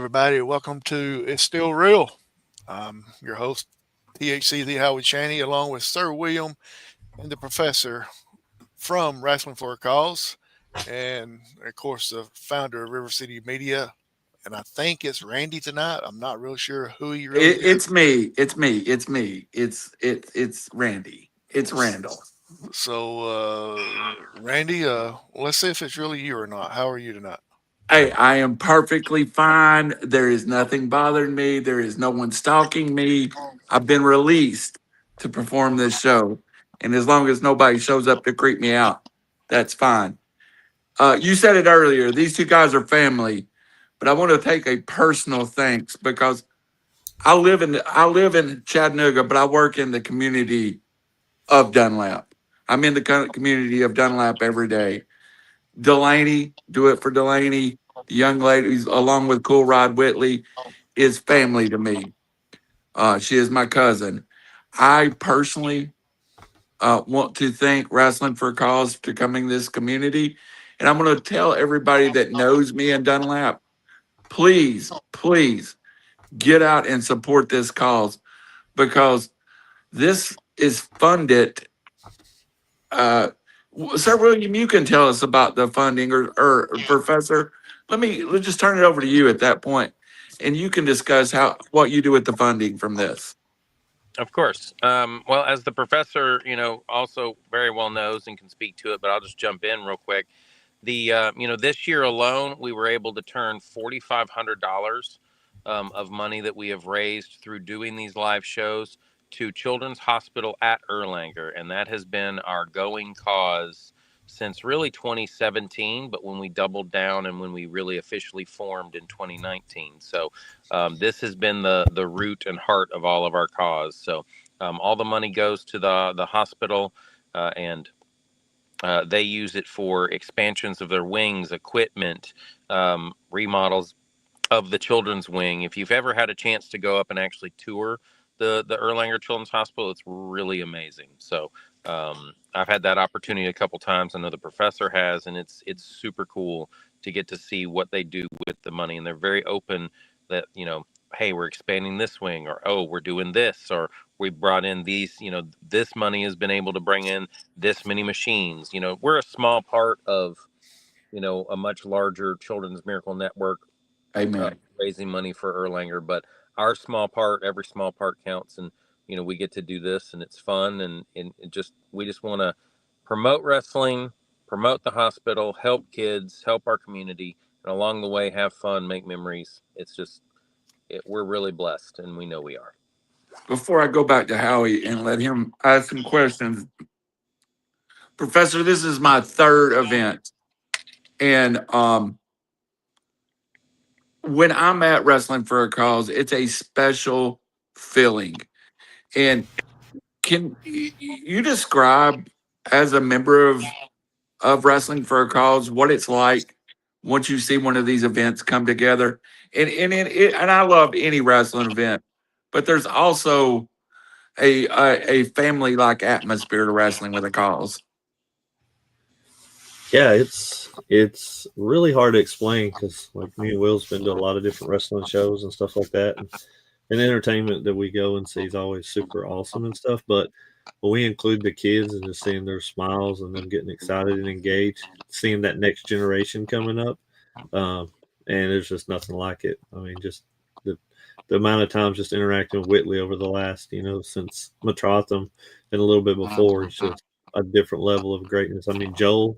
everybody. Welcome to It's Still Real. I'm your host, THC The Howard Chaney, along with Sir William and the Professor from Wrestling for a Cause, and of course, the founder of River City Media. And I think it's Randy tonight. I'm not real sure who he really It's me. It's me. It's me. It's Randy. It's is. Randall. Randy, let's see if it's really you or not. How are you tonight? Hey, I am perfectly fine. There is nothing bothering me. There is no one stalking me. I've been released to perform this show, and as long as nobody shows up to creep me out, that's fine. You said it earlier. These two guys are family, but I want to take a personal thanks because I live in Chattanooga, but I work in the community of Dunlap. I'm in the community of Dunlap every day. Delaney, do it for Delaney. The young lady, along with Cool Rod Whitley, is family to me. She is my cousin. I personally want to thank Wrestling for a Cause for coming to this community. And I'm going to tell everybody that knows me in Dunlap, please, please get out and support this cause because this is funded. Sir William, you can tell us about the funding, or Professor. Let's just turn it over to you at that point, and you can discuss how what you do with the funding from this. Of course. Well, as the professor, also very well knows and can speak to it, but I'll just jump in real quick. This year alone, we were able to turn $4,500 of money that we have raised through doing these live shows to Children's Hospital at Erlanger, and that has been our going cause since really 2017. But when we doubled down and when we really officially formed in 2019, so this has been the root and heart of all of our cause. So all the money goes to the hospital, and they use it for expansions of their wings, equipment, remodels of the children's wing. If you've ever had a chance to go up and actually tour the Erlanger Children's Hospital, it's really amazing. So I've had that opportunity a couple times. I know the professor has, and it's super cool to get to see what they do with the money. And they're very open that, hey, we're expanding this wing, or oh, we're doing this, or we brought in these, this money has been able to bring in this many machines. We're a small part of, a much larger Children's Miracle Network, uh, Amen. raising money for Erlanger, but our small part, every small part counts, and we get to do this, and it's fun, and we just want to promote wrestling, promote the hospital, help kids, help our community, and along the way have fun, make memories. It's just we're really blessed, and we know we are. Before I go back to Howie and let him ask some questions, Professor, this is my third event, and when I'm at Wrestling for a Cause, it's a special feeling. And can you describe, as a member of Wrestling for a Cause, what it's like once you see one of these events come together? And I love any wrestling event, but there's also a family like atmosphere to Wrestling with a Cause. Yeah, it's really hard to explain because like me and Will's been to a lot of different wrestling shows and stuff like that, and entertainment that we go and see is always super awesome and stuff. But when we include the kids and just seeing their smiles and them getting excited and engaged, seeing that next generation coming up, um, and there's just nothing like it. I mean, just the amount of times just interacting with Whitley over the last, since Matrotham and a little bit before, it's just a different level of greatness. I mean, Joel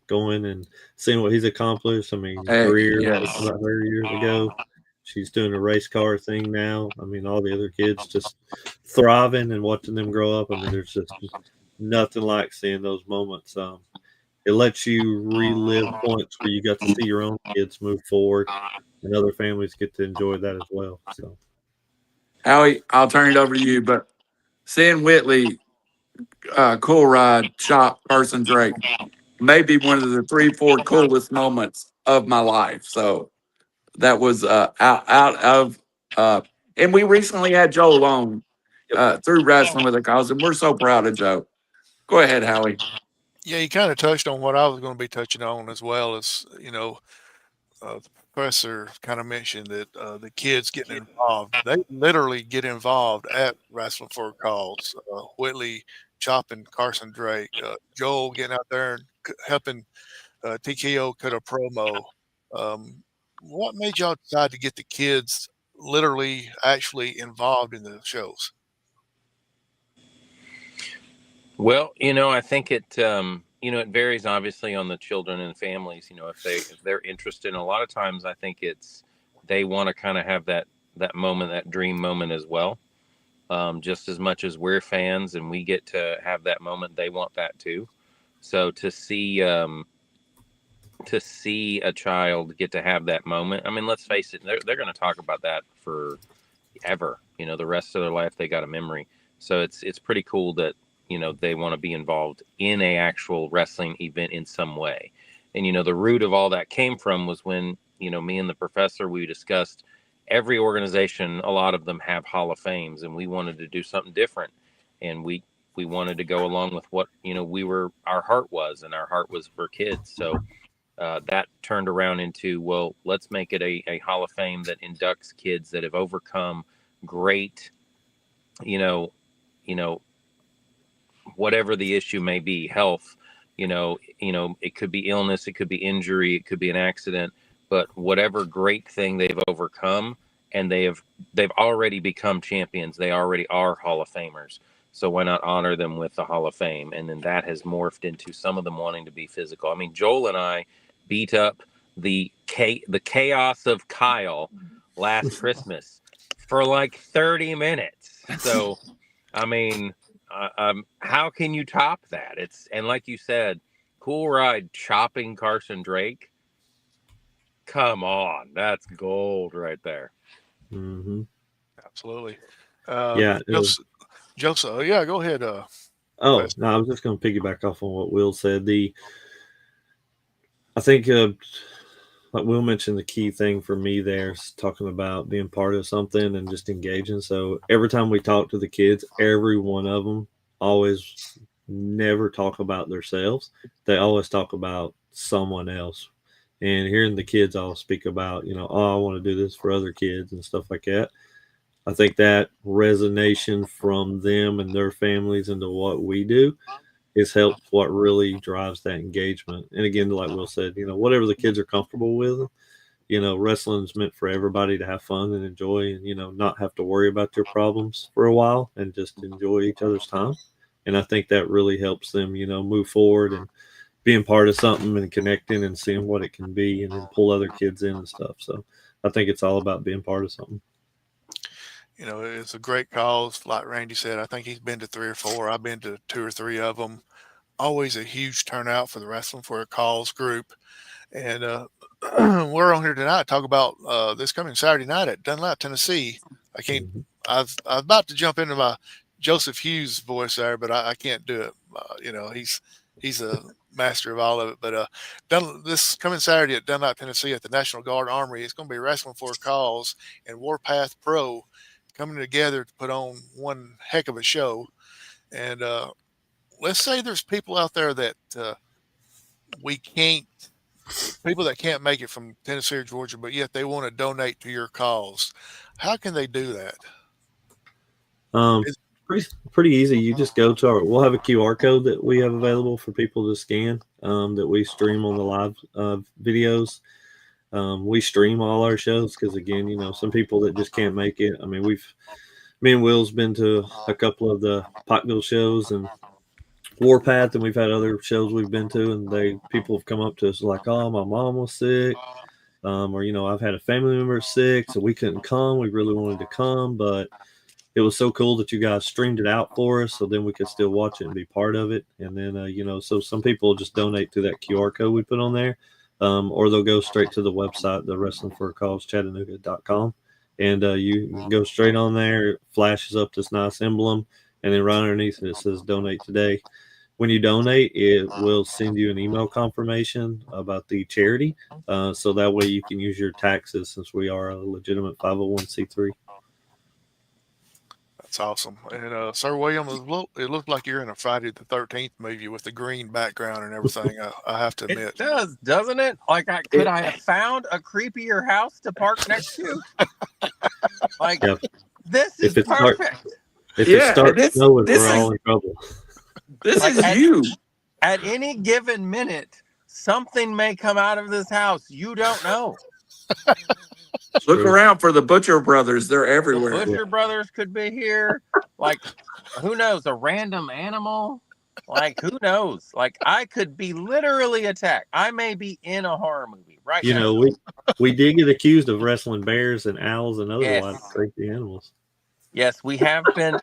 going and seeing what he's accomplished. I mean, Hey, Greer, yes. about her years ago. She's doing a race car thing now. I mean, all the other kids just thriving and watching them grow up. I mean, there's just nothing like seeing those moments. It lets you relive points where you got to see your own kids move forward, and other families get to enjoy that as well. So, Howie, I'll turn it over to you. But seeing Whitley, Cool Ride, Shop, Person Drake, may be one of the three, four coolest moments of my life. So that was out of and we recently had Joe on Yep. through Wrestling with a Cause, and we're so proud of Joe. Go ahead, Howie. Yeah, you kind of touched on what I was going to be touching on as well as, the professor kind of mentioned that the kids getting involved, they literally get involved at Wrestling for a Cause. Whitley chopping Carson Drake, Joel getting out there and helping TKO cut a promo. What made y'all decide to get the kids literally actually involved in the shows? Well, I think it varies obviously on the children and families. If they're interested, and a lot of times I think they want to kind of have that moment, that dream moment as well. Just as much as we're fans and we get to have that moment, they want that too. So to see a child get to have that moment, I mean, let's face it, they're going to talk about that forever. The rest of their life they got a memory. So it's pretty cool that they want to be involved in a actual wrestling event in some way. And the root of all that came from was when me and the professor, we discussed every organization, a lot of them have Hall of Fames, and we wanted to do something different. And we wanted to go along with what our heart was, and our heart was for kids. So that turned around into, well, let's make it a Hall of Fame that inducts kids that have overcome great, you know, whatever the issue may be, health, it could be illness, it could be injury, it could be an accident, but whatever great thing they've overcome, and they've already become champions, they already are Hall of Famers. So why not honor them with the Hall of Fame? And then that has morphed into some of them wanting to be physical. I mean, Joel and I beat up the chaos of Kyle last Christmas for like 30 minutes. So, I mean, how can you top that? And like you said, Cool Ride chopping Carson Drake. Come on, that's gold right there. Mm-hmm. Absolutely. Yeah. Joseph, yeah, go ahead. No, Professor. I was just going to piggyback off on what Will said. I think, like Will mentioned, the key thing for me there is talking about being part of something and just engaging. So every time we talk to the kids, every one of them always never talk about themselves. They always talk about someone else. And hearing the kids all speak about, oh, I want to do this for other kids and stuff like that. I think that resonation from them and their families into what we do is helped what really drives that engagement. And again, like Will said, whatever the kids are comfortable with, wrestling's meant for everybody to have fun and enjoy and, not have to worry about their problems for a while and just enjoy each other's time. And I think that really helps them, move forward and being part of something and connecting and seeing what it can be and then pull other kids in and stuff. So I think it's all about being part of something. It's a great cause. Like Randy said, I think he's been to 3 or 4. I've been to 2 or 3 of them. Always a huge turnout for the Wrestling for a Cause group. And we're on here tonight to talk about this coming Saturday night at Dunlap, Tennessee. I was about to jump into my Joseph Hughes voice there, but I can't do it. He's a master of all of it. But this coming Saturday at Dunlap, Tennessee at the National Guard Armory, it's going to be Wrestling for a Cause and Warpath Pro coming together to put on one heck of a show. And let's say there's people out there that people that can't make it from Tennessee or Georgia, but yet they want to donate to your cause. How can they do that? Pretty easy. You just go to we'll have a QR code that we have available for people to scan that we stream on the live videos. We stream all our shows because, again, some people that just can't make it. I mean, me and Will's been to a couple of the Pikeville shows and Warpath, and we've had other shows we've been to, and people have come up to us like, oh, my mom was sick, or I've had a family member sick, so we couldn't come. We really wanted to come, but it was so cool that you guys streamed it out for us, so then we could still watch it and be part of it. And then so some people just donate to that QR code we put on there, or they'll go straight to the website, the Wrestling for a Cause Chattanooga.com, and you can go straight on there. It flashes up this nice emblem, and then right underneath it says donate today. When you donate, it will send you an email confirmation about the charity, so that way you can use your taxes since we are a legitimate 501c3. That's awesome. And Sir William, it looked like you're in a Friday the 13th movie with the green background and everything. I have to It admit. does, doesn't it? Like, could I have found a creepier house to park next to? Like, Yeah. this is If it start- perfect. If Yeah, it starts this- snowing, this we're is- all in trouble. This Like, is you. At any given minute, something may come out of this house. You don't know. Look True. around for the Butcher Brothers. They're The everywhere. Butcher Brothers could be here. Like, who knows? A random animal. Like, who knows? Like, I could be literally attacked. I may be in a horror movie right You now. know, we did get accused of wrestling bears and owls and other Yes. wild crazy animals. Yes, we have been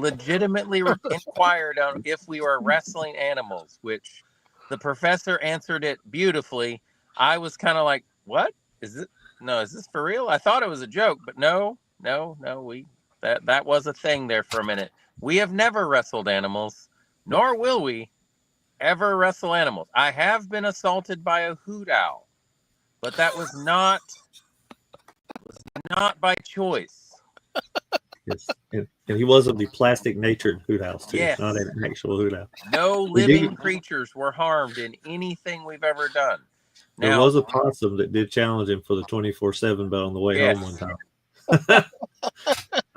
legitimately inquired on if we were wrestling animals, which the professor answered it beautifully. I was kind of like, "What is it? No, is this for real? I thought it was a joke, but no, that was a thing there for a minute. We have never wrestled animals, nor will we ever wrestle animals. I have been assaulted by a hoot owl, but that was not by choice. Yes. And he was of the plastic natured hoot house too, Yes. not an actual hoot owl. No We did living creatures were harmed in anything we've ever done. There Now, was a possum that did challenge him for the 24/7 belt on the way Yes. home one time.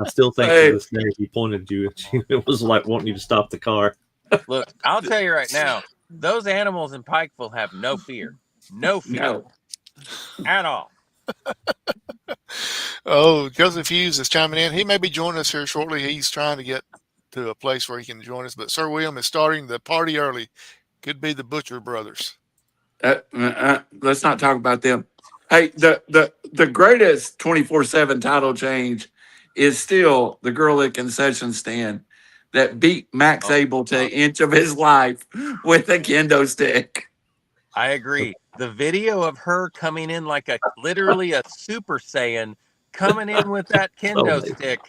I still think Hey. to this day he pointed you at you. It was like wanting you to stop the car. look, I'll tell you right now, those animals in Pikeville have no fear. No fear No. at all. Oh, Joseph Hughes is chiming in. He may be joining us here shortly. He's trying to get to a place where he can join us. But Sir William is starting the party early. Could be the Butcher Brothers. Let's not talk about them. Hey, the greatest 24/7 title change is still the girl at concession stand that beat Max Abel to an inch of his life with a kendo stick. I agree. The video of her coming in like literally a Super Saiyan, coming in with that kendo Oh, stick,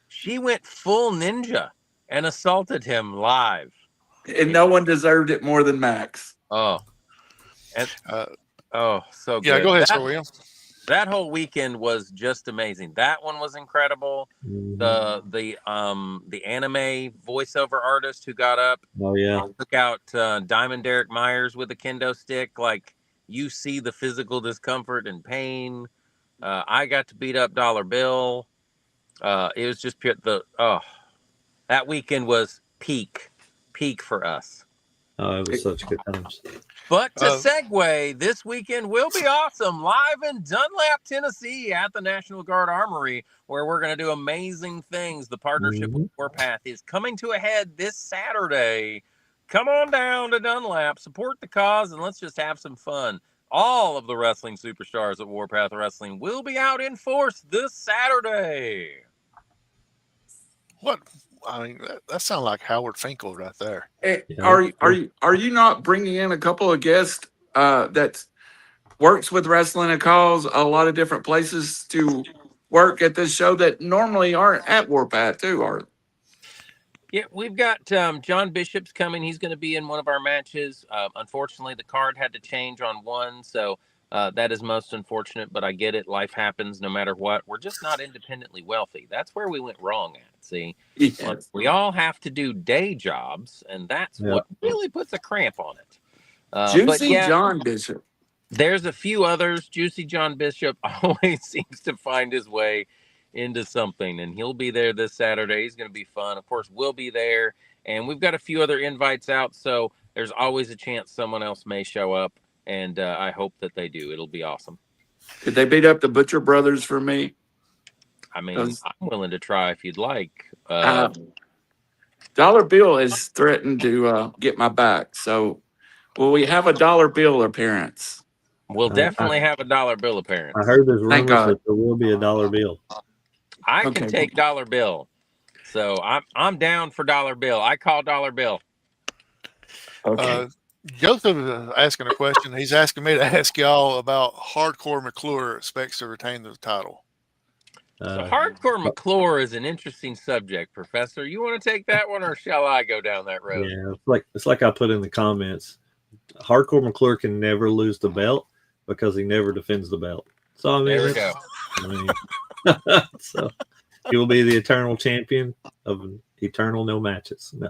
she went full ninja and assaulted him live. And no one deserved it more than Max. Oh, and so good. Yeah, go ahead, Sir William. That whole weekend was just amazing. That one was incredible. Mhm. The anime voiceover artist who got up, Oh yeah. took out Diamond Derek Myers with a kendo stick. Like, you see the physical discomfort and pain. I got to beat up Dollar Bill. It was just pure, that weekend was peak for us. Oh, it was such good times. But to segue, this weekend will be awesome. Live in Dunlap, Tennessee at the National Guard Armory, where we're going to do amazing things. The partnership with Warpath is coming to a head this Saturday. Come on down to Dunlap, support the cause, and let's just have some fun. All of the wrestling superstars at Warpath Wrestling will be out in force this Saturday. What? I mean, that sounds like Howard Finkel right there. Hey, Yeah. are you not bringing in a couple of guests that works with Wrestling a Cause a lot of different places to work at this show that normally aren't at Warpath too? Are Yeah, we've got John Bishop's coming. He's going to be in one of our matches. Unfortunately, the card had to change on one, so that is most unfortunate, but I get it. Life happens no matter what. We're just not independently wealthy. That's where we went wrong at. See, Yes. we all have to do day jobs, and that's what really puts a cramp on it. But Juicy yeah, John Bishop. there's a few others. Juicy John Bishop always seems to find his way into something, and he'll be there this Saturday. He's going to be fun. Of course, we'll be there, and we've got a few other invites out, so there's always a chance someone else may show up, and I hope that they do. It'll be awesome. Could they beat up the Butcher Brothers for me? I mean, I'm willing to try if you'd like. Dollar Bill has threatened to get my back, so will we have a Dollar Bill appearance? We'll definitely have a dollar bill appearance. I heard there's Thank rumors God. that there will be a dollar bill. I Okay. can take dollar bill, so I'm down for dollar bill. I call dollar bill. Okay. Joseph is asking a question. He's asking me to ask y'all about Hardcore McClure expects to retain the title. So Hardcore McClure is an interesting subject, Professor. You want to take that one, or shall I go down that road? Yeah, it's like I put in the comments. Hardcore McClure can never lose the belt because he never defends the belt. So I mean, There we go. I mean, so He will be the eternal champion of eternal no matches. No.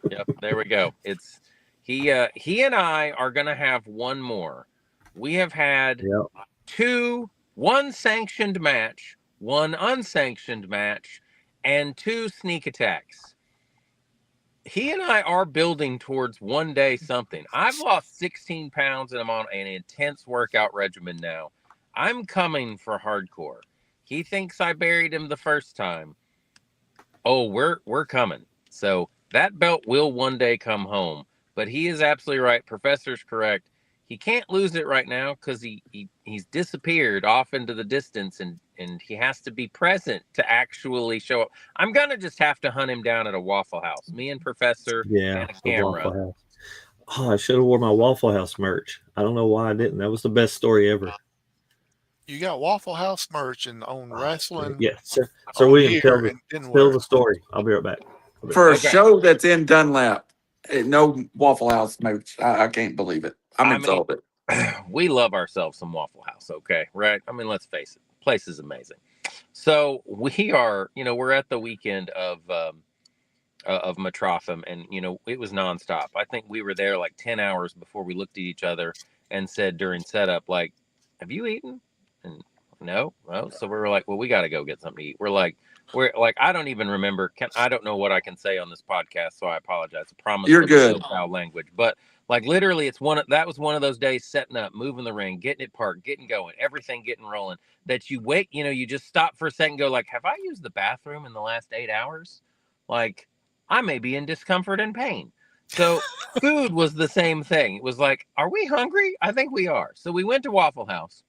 Yep, there we go. It's he and I are gonna have one more. We have had Yep. one sanctioned match, one unsanctioned match, and 2 sneak attacks. He and I are building towards one day something. I've lost 16 pounds and I'm on an intense workout regimen now. I'm coming for hardcore. He thinks I buried him the first time. Oh, we're coming. So that belt will one day come home. But he is absolutely right. Professor's correct. He can't lose it right now because he's disappeared off into the distance, and he has to be present to actually show up. I'm gonna just have to hunt him down at a Waffle House. Me and Professor and a The camera. Waffle House. Oh, I should have worn my Waffle House merch. I don't know why I didn't. That was the best story ever. You got Waffle House merch and on wrestling. Yeah, Sir William, tell the story. I'll be right back. For a show that's in Dunlap, no Waffle House merch. I can't believe it. I'm insulted. We love ourselves some Waffle House, okay? Right? I mean, let's face it. The place is amazing. So we are, we're at the weekend of Metrotham, and it was nonstop. I think we were there like 10 hours before we looked at each other and said during setup, like, "Have you eaten?" And no. So we were like, "Well, we got to go get something to eat." We're like, I don't even remember. I don't know what I can say on this podcast, so I apologize. I promise you're good. No foul language, but like literally, that was one of those days setting up, moving the ring, getting it parked, getting going, everything getting rolling. That you wait, you just stop for a second, go like, "Have I used the bathroom in the last 8 hours?" Like, I may be in discomfort and pain. So food was the same thing. It was like, are we hungry? I think we are. So we went to Waffle House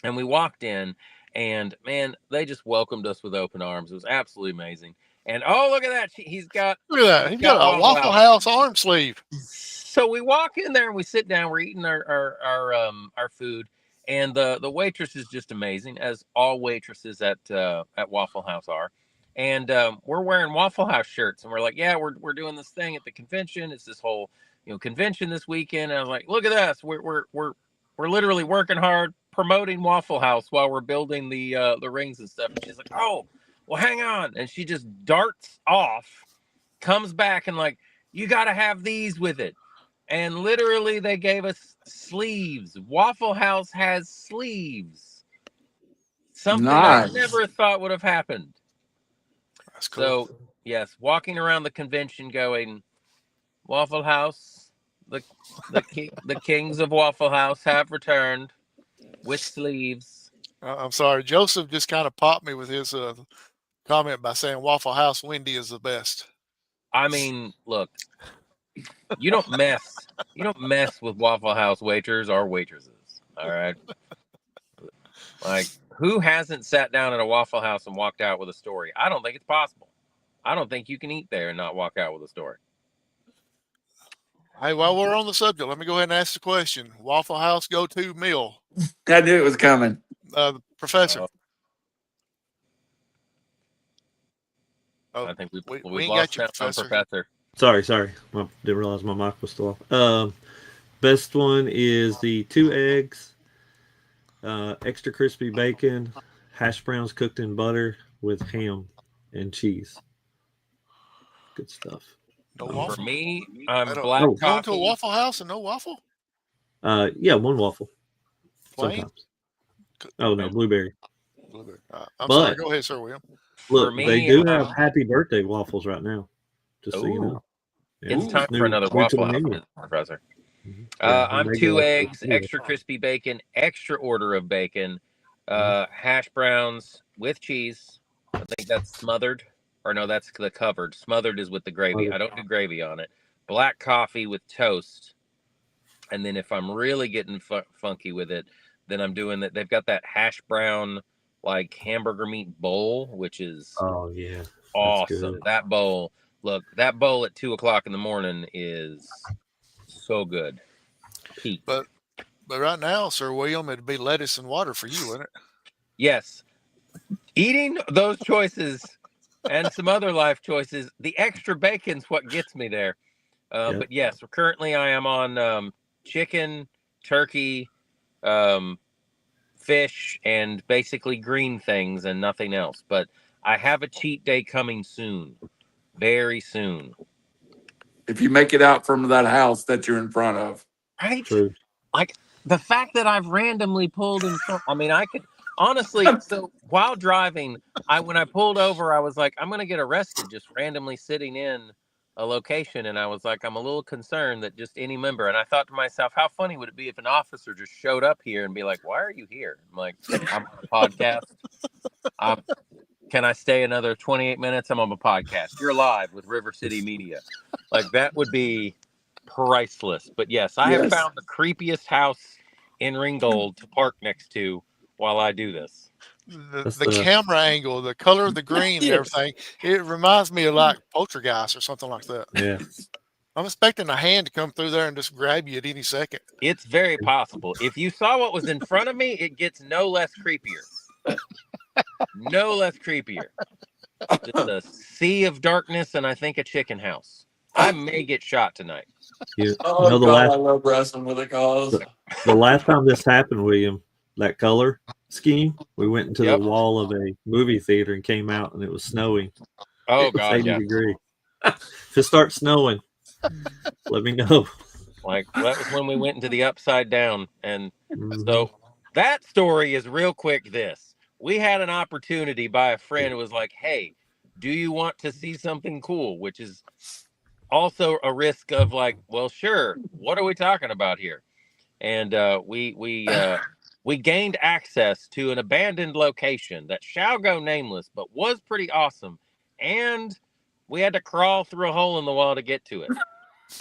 and we walked in, and man, they just welcomed us with open arms. It was absolutely amazing. And oh, look at that. He's got He's got a Waffle House arm sleeve. So we walk in there and we sit down, we're eating our food. And the waitress is just amazing, as all waitresses at Waffle House are. And we're wearing Waffle House shirts, and we're like, yeah, we're doing this thing at the convention. It's this whole convention this weekend. And I was like, look at us, we're literally working hard promoting Waffle House while we're building the rings and stuff. And she's like, oh, well, hang on, and she just darts off, comes back, and like, you got to have these with it. And literally, they gave us sleeves. Waffle House has sleeves. Something I never thought would have happened. That's cool. So, yes, walking around the convention going, Waffle House, the kings of Waffle House have returned with sleeves. I'm sorry. Joseph just kind of popped me with his comment by saying Waffle House Wendy is the best. I mean, look, you don't mess with Waffle House waiters or waitresses. All right. Like, who hasn't sat down at a Waffle House and walked out with a story? I don't think it's possible. I don't think you can eat there and not walk out with a story. Hey, while we're on the subject, let me go ahead and ask the question. Waffle House go-to meal. I knew it was coming. Professor. I think we lost that Professor. Sorry. I didn't realize my mic was still off. Best one is the 2 eggs, extra crispy bacon, hash browns cooked in butter with ham and cheese. Good stuff. No waffle. For me, I'm black coffee. Going to a Waffle House and no waffle? Yeah, one waffle. Plain? Sometimes. Oh, no, blueberry. I'm sorry. Go ahead, Sir William. Look, they do have happy birthday waffles right now. Just so you know. Yeah, it's time for another Waffle House, Professor. I'm 2 eggs, extra crispy bacon, extra order of bacon, hash browns with cheese. I think that's smothered. Or no, that's the covered. Smothered is with the gravy. I don't do gravy on it. Black coffee with toast. And then if I'm really getting funky with it, then I'm doing that. They've got that hash brown, like hamburger meat bowl, which is awesome. That bowl, look, that bowl at 2:00 in the morning is so good. Peak. But right now, Sir William, it'd be lettuce and water for you, wouldn't it? Yes. Eating those choices and some other life choices, the extra bacon's what gets me there. But yes, currently I am on chicken, turkey, fish, and basically green things and nothing else. But I have a cheat day coming soon, very soon. If you make it out from that house that you're in front of. Right? True. Like the fact that I've randomly pulled in front. I mean, I could honestly. So while driving, when I pulled over, I was like, I'm gonna get arrested just randomly sitting in a location, and I was like, I'm a little concerned that just any member. And I thought to myself, how funny would it be if an officer just showed up here and be like, "Why are you here?" I'm like, I'm on a podcast. Can I stay another 28 minutes? I'm on a podcast. You're live with RiverCity-Media. Like that would be priceless. But yes, I have Yes. found the creepiest house in Ringgold to park next to while I do this. The camera angle, the color of the green and Yes. everything, it reminds me of like Poltergeist or something like that. Yeah. I'm expecting a hand to come through there and just grab you at any second. It's very possible. If you saw what was in front of me, it gets no less creepier. No less creepier. Just a sea of darkness and I think a chicken house. I may get shot tonight. Oh, the God, last, I love wrestling with a cause. the last time this happened, William, that color scheme, we went into Yep. the wall of a movie theater and came out, and it was snowing. Oh, It was God, 80 yeah. degrees. If it starts snowing, let me know. Like, that was when we went into the upside down. And Mhm. so that story is real quick this. We had an opportunity by a friend who was like, hey, do you want to see something cool? Which is also a risk of like, well, sure. What are we talking about here? And we gained access to an abandoned location that shall go nameless, but was pretty awesome. And we had to crawl through a hole in the wall to get to it.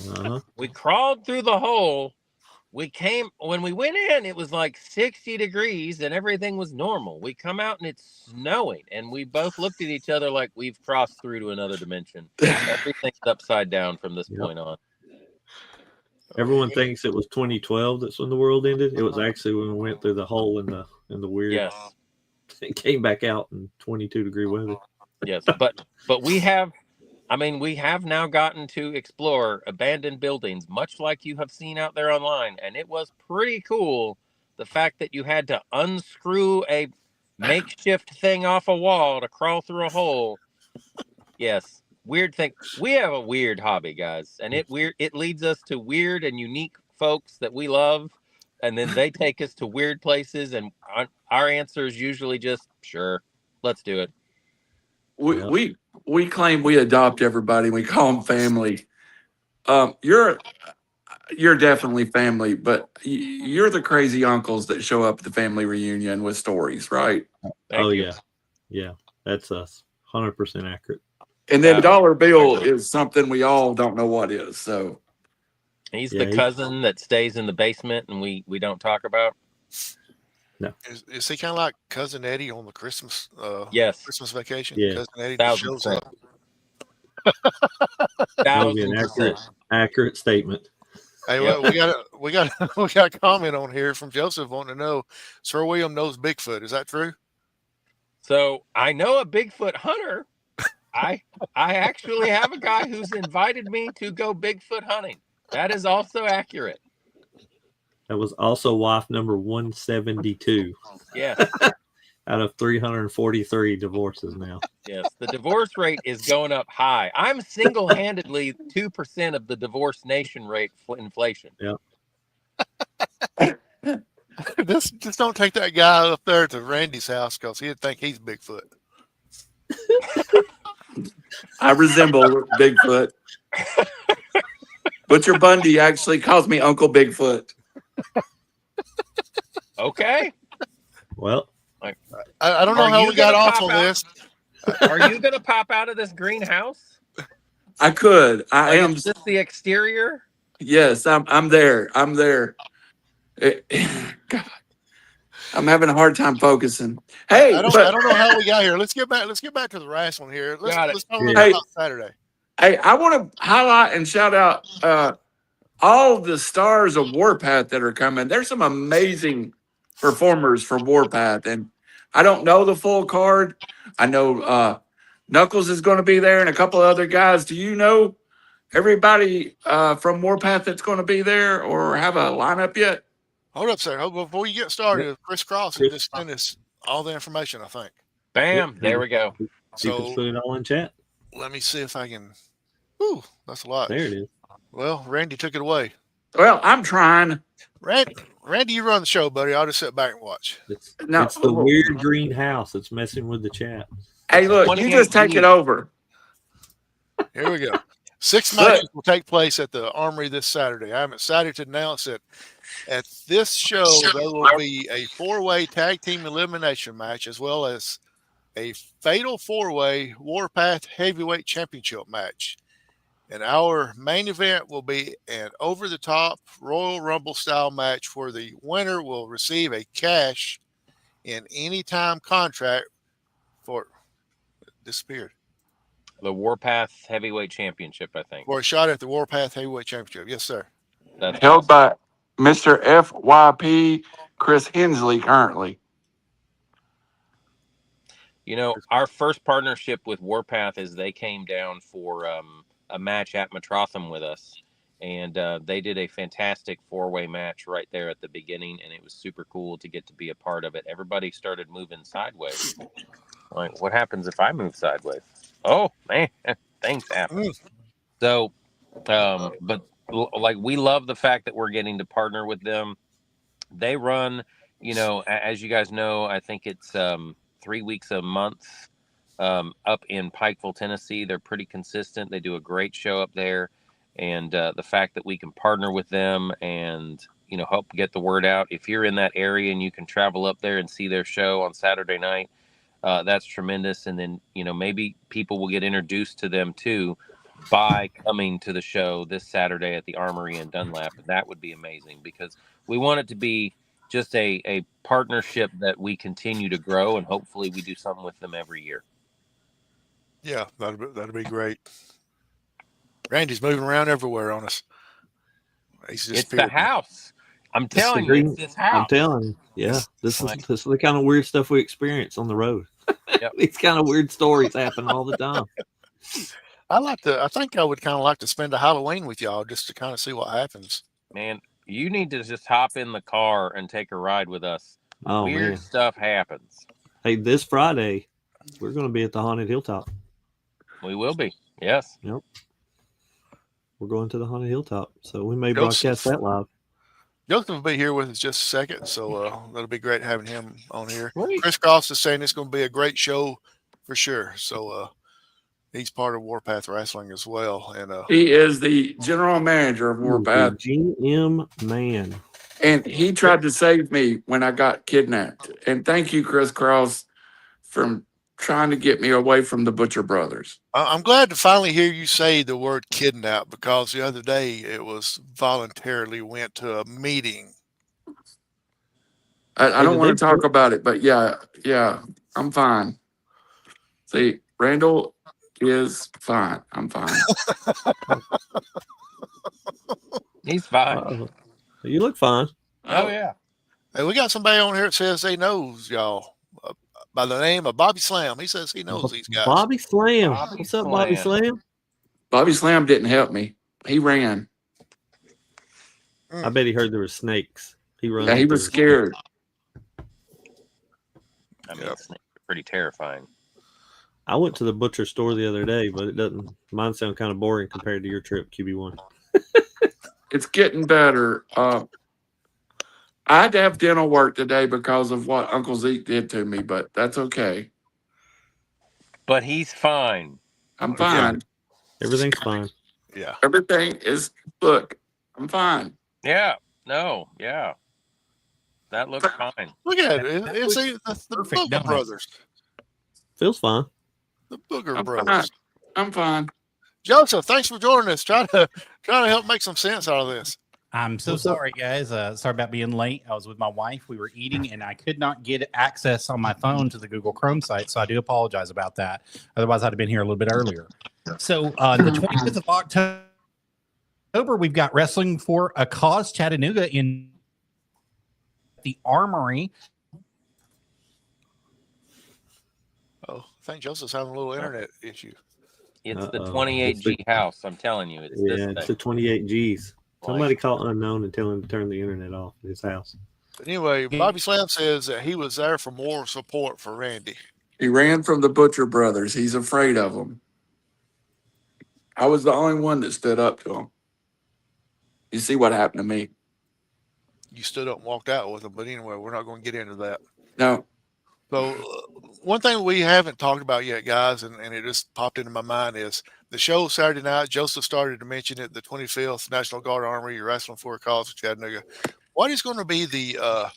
Uh-huh. We crawled through the hole. When we went in, it was like 60 degrees and everything was normal. We come out and it's snowing. And we both looked at each other like we've crossed through to another dimension. Everything's upside down from this point on. Everyone thinks it was 2012 that's when the world ended. It was actually when we went through the hole in the weird. Yes. It came back out in 22-degree weather. Yes. But we have now gotten to explore abandoned buildings, much like you have seen out there online. And it was pretty cool. The fact that you had to unscrew a makeshift thing off a wall to crawl through a hole. Yes. Weird thing. We have a weird hobby, guys. And it leads us to weird and unique folks that we love. And then they take us to weird places. And our answer is usually just, sure, let's do it. We claim we adopt everybody. We call them family. You're definitely family, but you're the crazy uncles that show up at the family reunion with stories, right? Thank you. Yeah, that's us. 100% accurate. And then Dollar Bill is something we all don't know what is. So he's the cousin that stays in the basement and we don't talk about. No. Is he kind of like Cousin Eddie on the Christmas yes. Christmas Vacation? Yeah. Cousin Eddie just shows up. That would be an accurate statement. Hey, well, we got a comment on here from Joseph wanting to know, Sir William knows Bigfoot. Is that true? So I know a Bigfoot hunter. I actually have a guy who's invited me to go Bigfoot hunting. That is also accurate. That was also wife number 172. Yes. Out of 343 divorces now. Yes. The divorce rate is going up high. I'm single-handedly 2% of the divorce nation rate inflation. Yeah. Just don't take that guy up there to Randy's house because he'd think he's Bigfoot. I resemble Bigfoot. Butcher Bundy actually calls me Uncle Bigfoot. Okay. Well, I don't know how we got off on this. Are you going to pop out of this greenhouse? I could. I am. Is this the exterior? Yes, I'm there. I'm there. God, I'm having a hard time focusing. Hey, I don't know how we got here. Let's get back to the wrestling here. Let's talk a little bit about Saturday. Hey, I want to highlight and shout out all the stars of Warpath that are coming. There's some amazing performers for Warpath, and I don't know the full card. I know Knuckles is going to be there and a couple of other guys. Do you know everybody from Warpath that's going to be there or have a lineup yet? Hold up, sir. Before you get started, Chris Cross just sent us all the information, I think. Bam. There we go. You can So put it all in chat. let me see if I can. Ooh, that's a lot. There it is. Well, Randy took it away. Well, I'm trying. Randy, you run the show, buddy. I'll just sit back and watch. It's No. the weird green house that's messing with the chat. Hey, look, you just take it over. Here we go. 6 matches will take place at the Armory this Saturday. I'm excited to announce that at this show there will be a 4-way tag team elimination match as well as a fatal 4-way Warpath Heavyweight Championship match. And our main event will be an over-the-top Royal Rumble style match where the winner will receive a cash in anytime contract for disappeared. The Warpath Heavyweight Championship, I think. For a shot at the Warpath Heavyweight Championship. Yes, sir. That's Held by Mr. FYP Chris Hensley currently. You know, our first partnership with Warpath is they came down for a match at Matrotham with us, and they did a fantastic 4-way match right there at the beginning, and it was super cool to get to be a part of it. Everybody started moving sideways. Like, what happens if I move sideways? Oh, man, things happen. So, but like, we love the fact that we're getting to partner with them. They run, you know, as you guys know, I think it's 3 weeks a month up in Pikeville, Tennessee. They're pretty consistent. They do a great show up there. And the fact that we can partner with them and, you know, help get the word out. If you're in that area and you can travel up there and see their show on Saturday night, that's tremendous. And then, you know, maybe people will get introduced to them too by coming to the show this Saturday at the Armory in Dunlap. And that would be amazing because we want it to be just a partnership that we continue to grow, and hopefully we do something with them every year. Yeah, that'd be great. Randy's moving around everywhere on us. It's the house. I'm telling you, it's this house. I'm telling you, yeah. This is the kind of weird stuff we experience on the road. Yep. These kind of weird stories happen all the time. I think I would kind of like to spend a Halloween with y'all just to kind of see what happens. Man, you need to just hop in the car and take a ride with us. Oh, Weird stuff happens. Hey, this Friday, we're going to be at the Haunted Hilltop. We will be. Yes. Yep. We're going to the Haunted Hilltop, so we may broadcast that live. Joseph will be here with us just a second, so that'll be great having him on here. Great. Chris Cross is saying it's going to be a great show for sure. So he's part of Warpath Wrestling as well, and He is the general manager of Warpath. GM man. And he tried to save me when I got kidnapped. And thank you, Chris Cross, for trying to get me away from the Butcher Brothers. I'm glad to finally hear you say the word kidnap because the other day it was voluntarily went to a meeting. I don't want to talk about it, but yeah, I'm fine. See, Randall is fine. I'm fine. He's fine. You look fine. Oh, yeah. Hey, we got somebody on here that says he knows y'all by the name of Bobby Slam. He says he knows these guys. Bobby Slam. What's up, Bobby Slam? Bobby Slam didn't help me. He ran. I bet he heard there were snakes. He was scared. I mean, snakes are pretty terrifying. I went to the butcher store the other day, but mine sound kind of boring compared to your trip, QB1. It's getting better. I had to have dental work today because of what Uncle Zeke did to me, but that's okay. But he's fine. I'm fine. Yeah. Everything's fine. Yeah. Everything is, look, I'm fine. Yeah. No. Yeah. That looks fine. Look at it. It's the Booger Brothers. Feels fine. The Booger Brothers. I'm fine. Joseph, thanks for joining us. Trying to help make some sense out of this. I'm so sorry, guys. Sorry about being late. I was with my wife. We were eating, and I could not get access on my phone to the Google Chrome site, so I do apologize about that. Otherwise, I'd have been here a little bit earlier. So the 25th of October, we've got Wrestling for a Cause Chattanooga in the Armory. Oh, I think Joseph's having a little internet issue. It's the 28G house. I'm telling you. It's the 28Gs. Somebody call unknown and tell him to turn the internet off at his house. But anyway, Bobby Slam says that he was there for more support for Randy. He ran from the Butcher Brothers. He's afraid of them. I was the only one that stood up to him. You see what happened to me? You stood up and walked out with them. But anyway, we're not going to get into that. No. So one thing we haven't talked about yet, guys, and it just popped into my mind is the show Saturday night. Joseph started to mention it, the 25th National Guard Armory, Wrestling for a Cause of Chattanooga. What is going to be the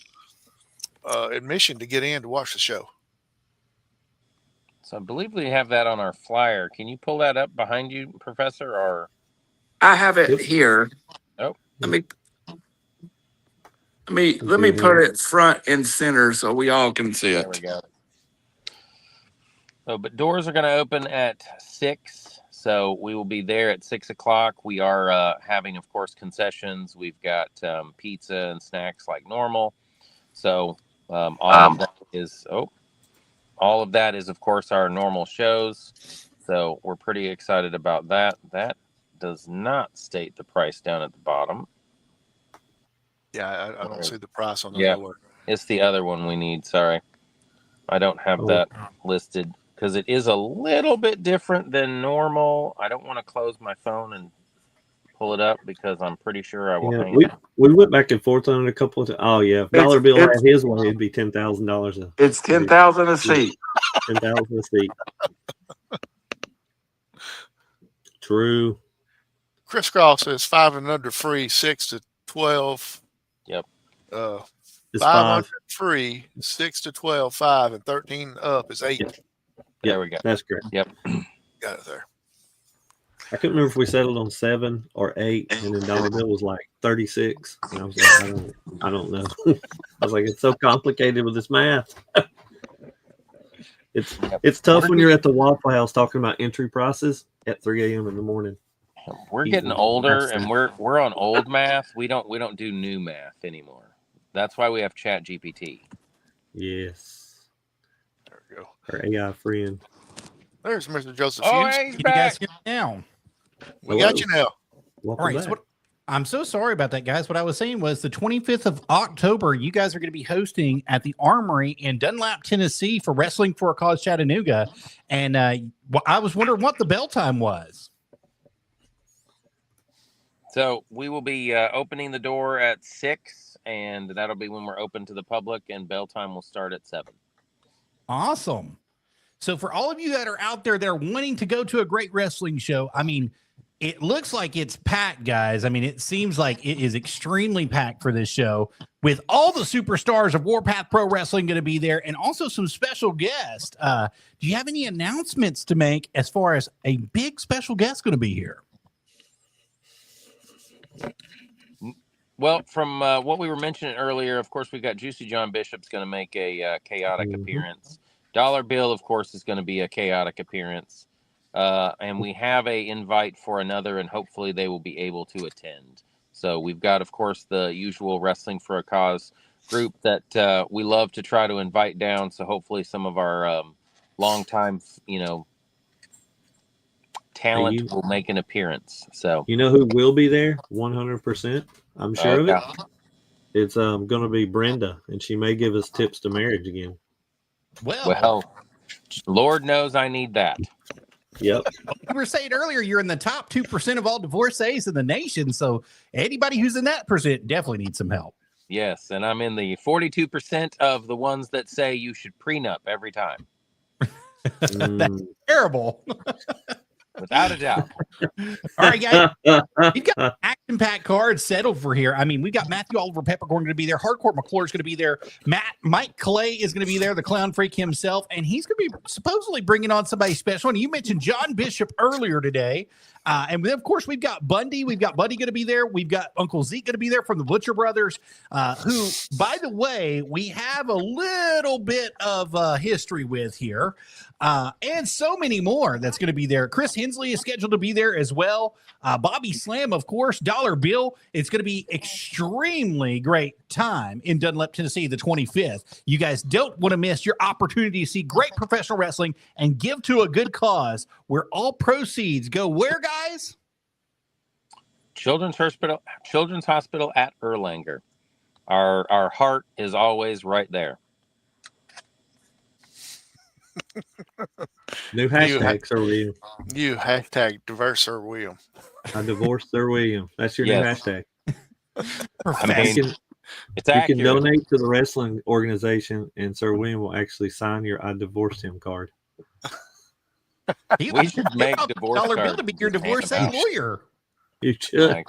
admission to get in to watch the show? So I believe we have that on our flyer. Can you pull that up behind you, Professor? Or I have it here. Oh. Let me put it front and center so we all can see there we it. go. So, but doors are going to open at 6. So we will be there at 6 o'clock. We are having, of course, concessions. We've got pizza and snacks like normal. So all of that is, of course, our normal shows. So we're pretty excited about that. That does not state the price down at the bottom. Yeah, I don't see the price on the lower. It's the other one we need. Sorry. I don't have that listed because it is a little bit different than normal. I don't want to close my phone and pull it up because I'm pretty sure I will hang it. We went back and forth on it a couple of times. Oh, yeah. If Dollar Bill had his way, it'd be $10,000. It's $10,000 a seat. $10,000 a seat. True. Chris Cross says 5 and under free, 6 to 12. Yep. 5 under free, 6 to 12, 5, and 13 up is 8. Yep. There we go. That's correct. Yep. Got it there. I couldn't remember if we settled on 7 or 8, and then Dollar Bill was like 36. And I was like, I don't know. I was like, it's so complicated with this math. It's tough when you're at the Waffle House talking about entry prices at 3 a.m. in the morning. We're getting older, and we're on old math. We don't do new math anymore. That's why we have Chat GPT. Yes. There we go. Our AI friend. There's Mr. Joseph Oh, Hughes. hey, Can you guys hear me now? We got you now. All right. So I'm so sorry about that, guys. What I was saying was the 25th of October, you guys are going to be hosting at the Armory in Dunlap, Tennessee for Wrestling for a Cause Chattanooga. And I was wondering what the bell time was. So we will be opening the door at 6, and that'll be when we're open to the public, and bell time will start at 7. Awesome. So for all of you that are out there that are wanting to go to a great wrestling show, I mean, it looks like it's packed, guys. I mean, it seems like it is extremely packed for this show with all the superstars of Warpath Pro Wrestling going to be there and also some special guests. Do you have any announcements to make as far as a big special guest going to be here? Well, from what we were mentioning earlier, of course, we've got Juicy John Bishop's going to make a chaotic appearance. Dollar Bill, of course, is going to be a chaotic appearance. And we have a invite for another, and hopefully they will be able to attend. So we've got, of course, the usual Wrestling for a Cause group that we love to try to invite down. So hopefully some of our longtime, talent will make an appearance. So you know who will be there? 100%. I'm sure of it. It's going to be Brenda, and she may give us tips to marriage again. Well, Lord knows I need that. Yep. You were saying earlier you're in the top 2% of all divorcees in the nation. So anybody who's in that percent definitely needs some help. Yes, and I'm in the 42% of the ones that say you should prenup every time. That's terrible. Without a doubt. All right, guys. We've got action-packed cards settled for here. I mean, we've got Matthew Oliver Peppercorn going to be there. Hardcore McClure is going to be there. Mike Clay is going to be there, the clown freak himself. And he's going to be supposedly bringing on somebody special. And you mentioned John Bishop earlier today. And then, of course, we've got Bundy. We've got Buddy going to be there. We've got Uncle Zeke going to be there from the Butcher Brothers, who, by the way, we have a little bit of history with here. And so many more that's going to be there. Chris Hensley is scheduled to be there as well. Bobby Slam, of course. Dollar Bill. It's going to be extremely great time in Dunlap, Tennessee, the 25th. You guys don't want to miss your opportunity to see great professional wrestling and give to a good cause where all proceeds go where, guys? Children's Hospital at Erlanger. Our heart is always right there. New hashtag, Sir William. You hashtag diverse Sir William. I divorced Sir William. That's your new Yes. hashtag. I mean, You can, it's you accurate. can donate to the wrestling organization, and Sir William will actually sign your "I divorced him" card. We should make divorce $1 bill cards to be and your just hand divorcee them out. lawyer. You should. Like,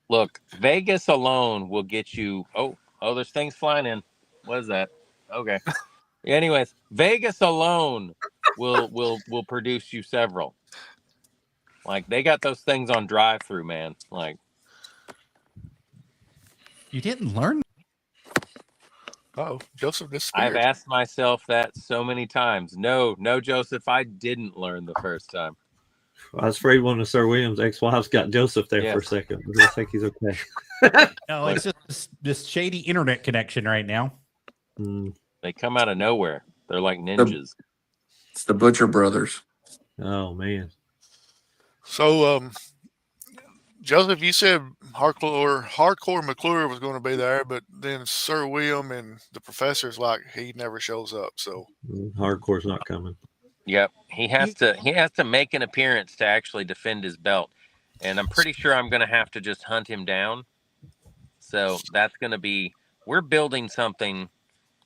look, Vegas alone will get you. Oh, there's things flying in. What is that? Okay. Anyways, Vegas alone will produce you several. Like, they got those things on drive-through, man. Like, You didn't learn. Oh, Joseph disappeared. I've asked myself that so many times. No, Joseph, I didn't learn the first time. I was afraid one of Sir William's ex-wives got Joseph there for a Yes. second. I think he's okay. No, it's just this shady internet connection right now. They come out of nowhere. They're like ninjas. It's the Butcher Brothers. Oh man. So, Joseph, you said Hardcore McClure was going to be there, but then Sir William and the professor's like he never shows up. So Hardcore's not coming. Yep, he has to make an appearance to actually defend his belt, and I'm pretty sure I'm going to have to just hunt him down. So that's going to be, we're building something.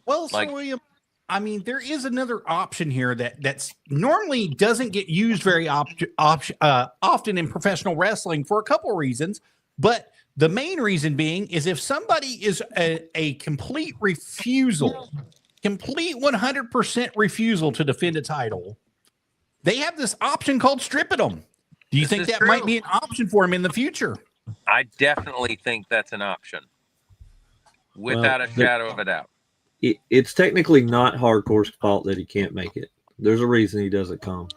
Well, Sir William, I mean, there is another option here that's normally doesn't get used very often in professional wrestling for a couple reasons, but the main reason being is if somebody is a complete refusal, complete 100% refusal to defend a title, they have this option called stripping them. Do you think that might be an option for him in the future? I definitely think that's an option, without a shadow of a doubt. It's technically not Hardcore's fault that he can't make it. There's a reason he doesn't come.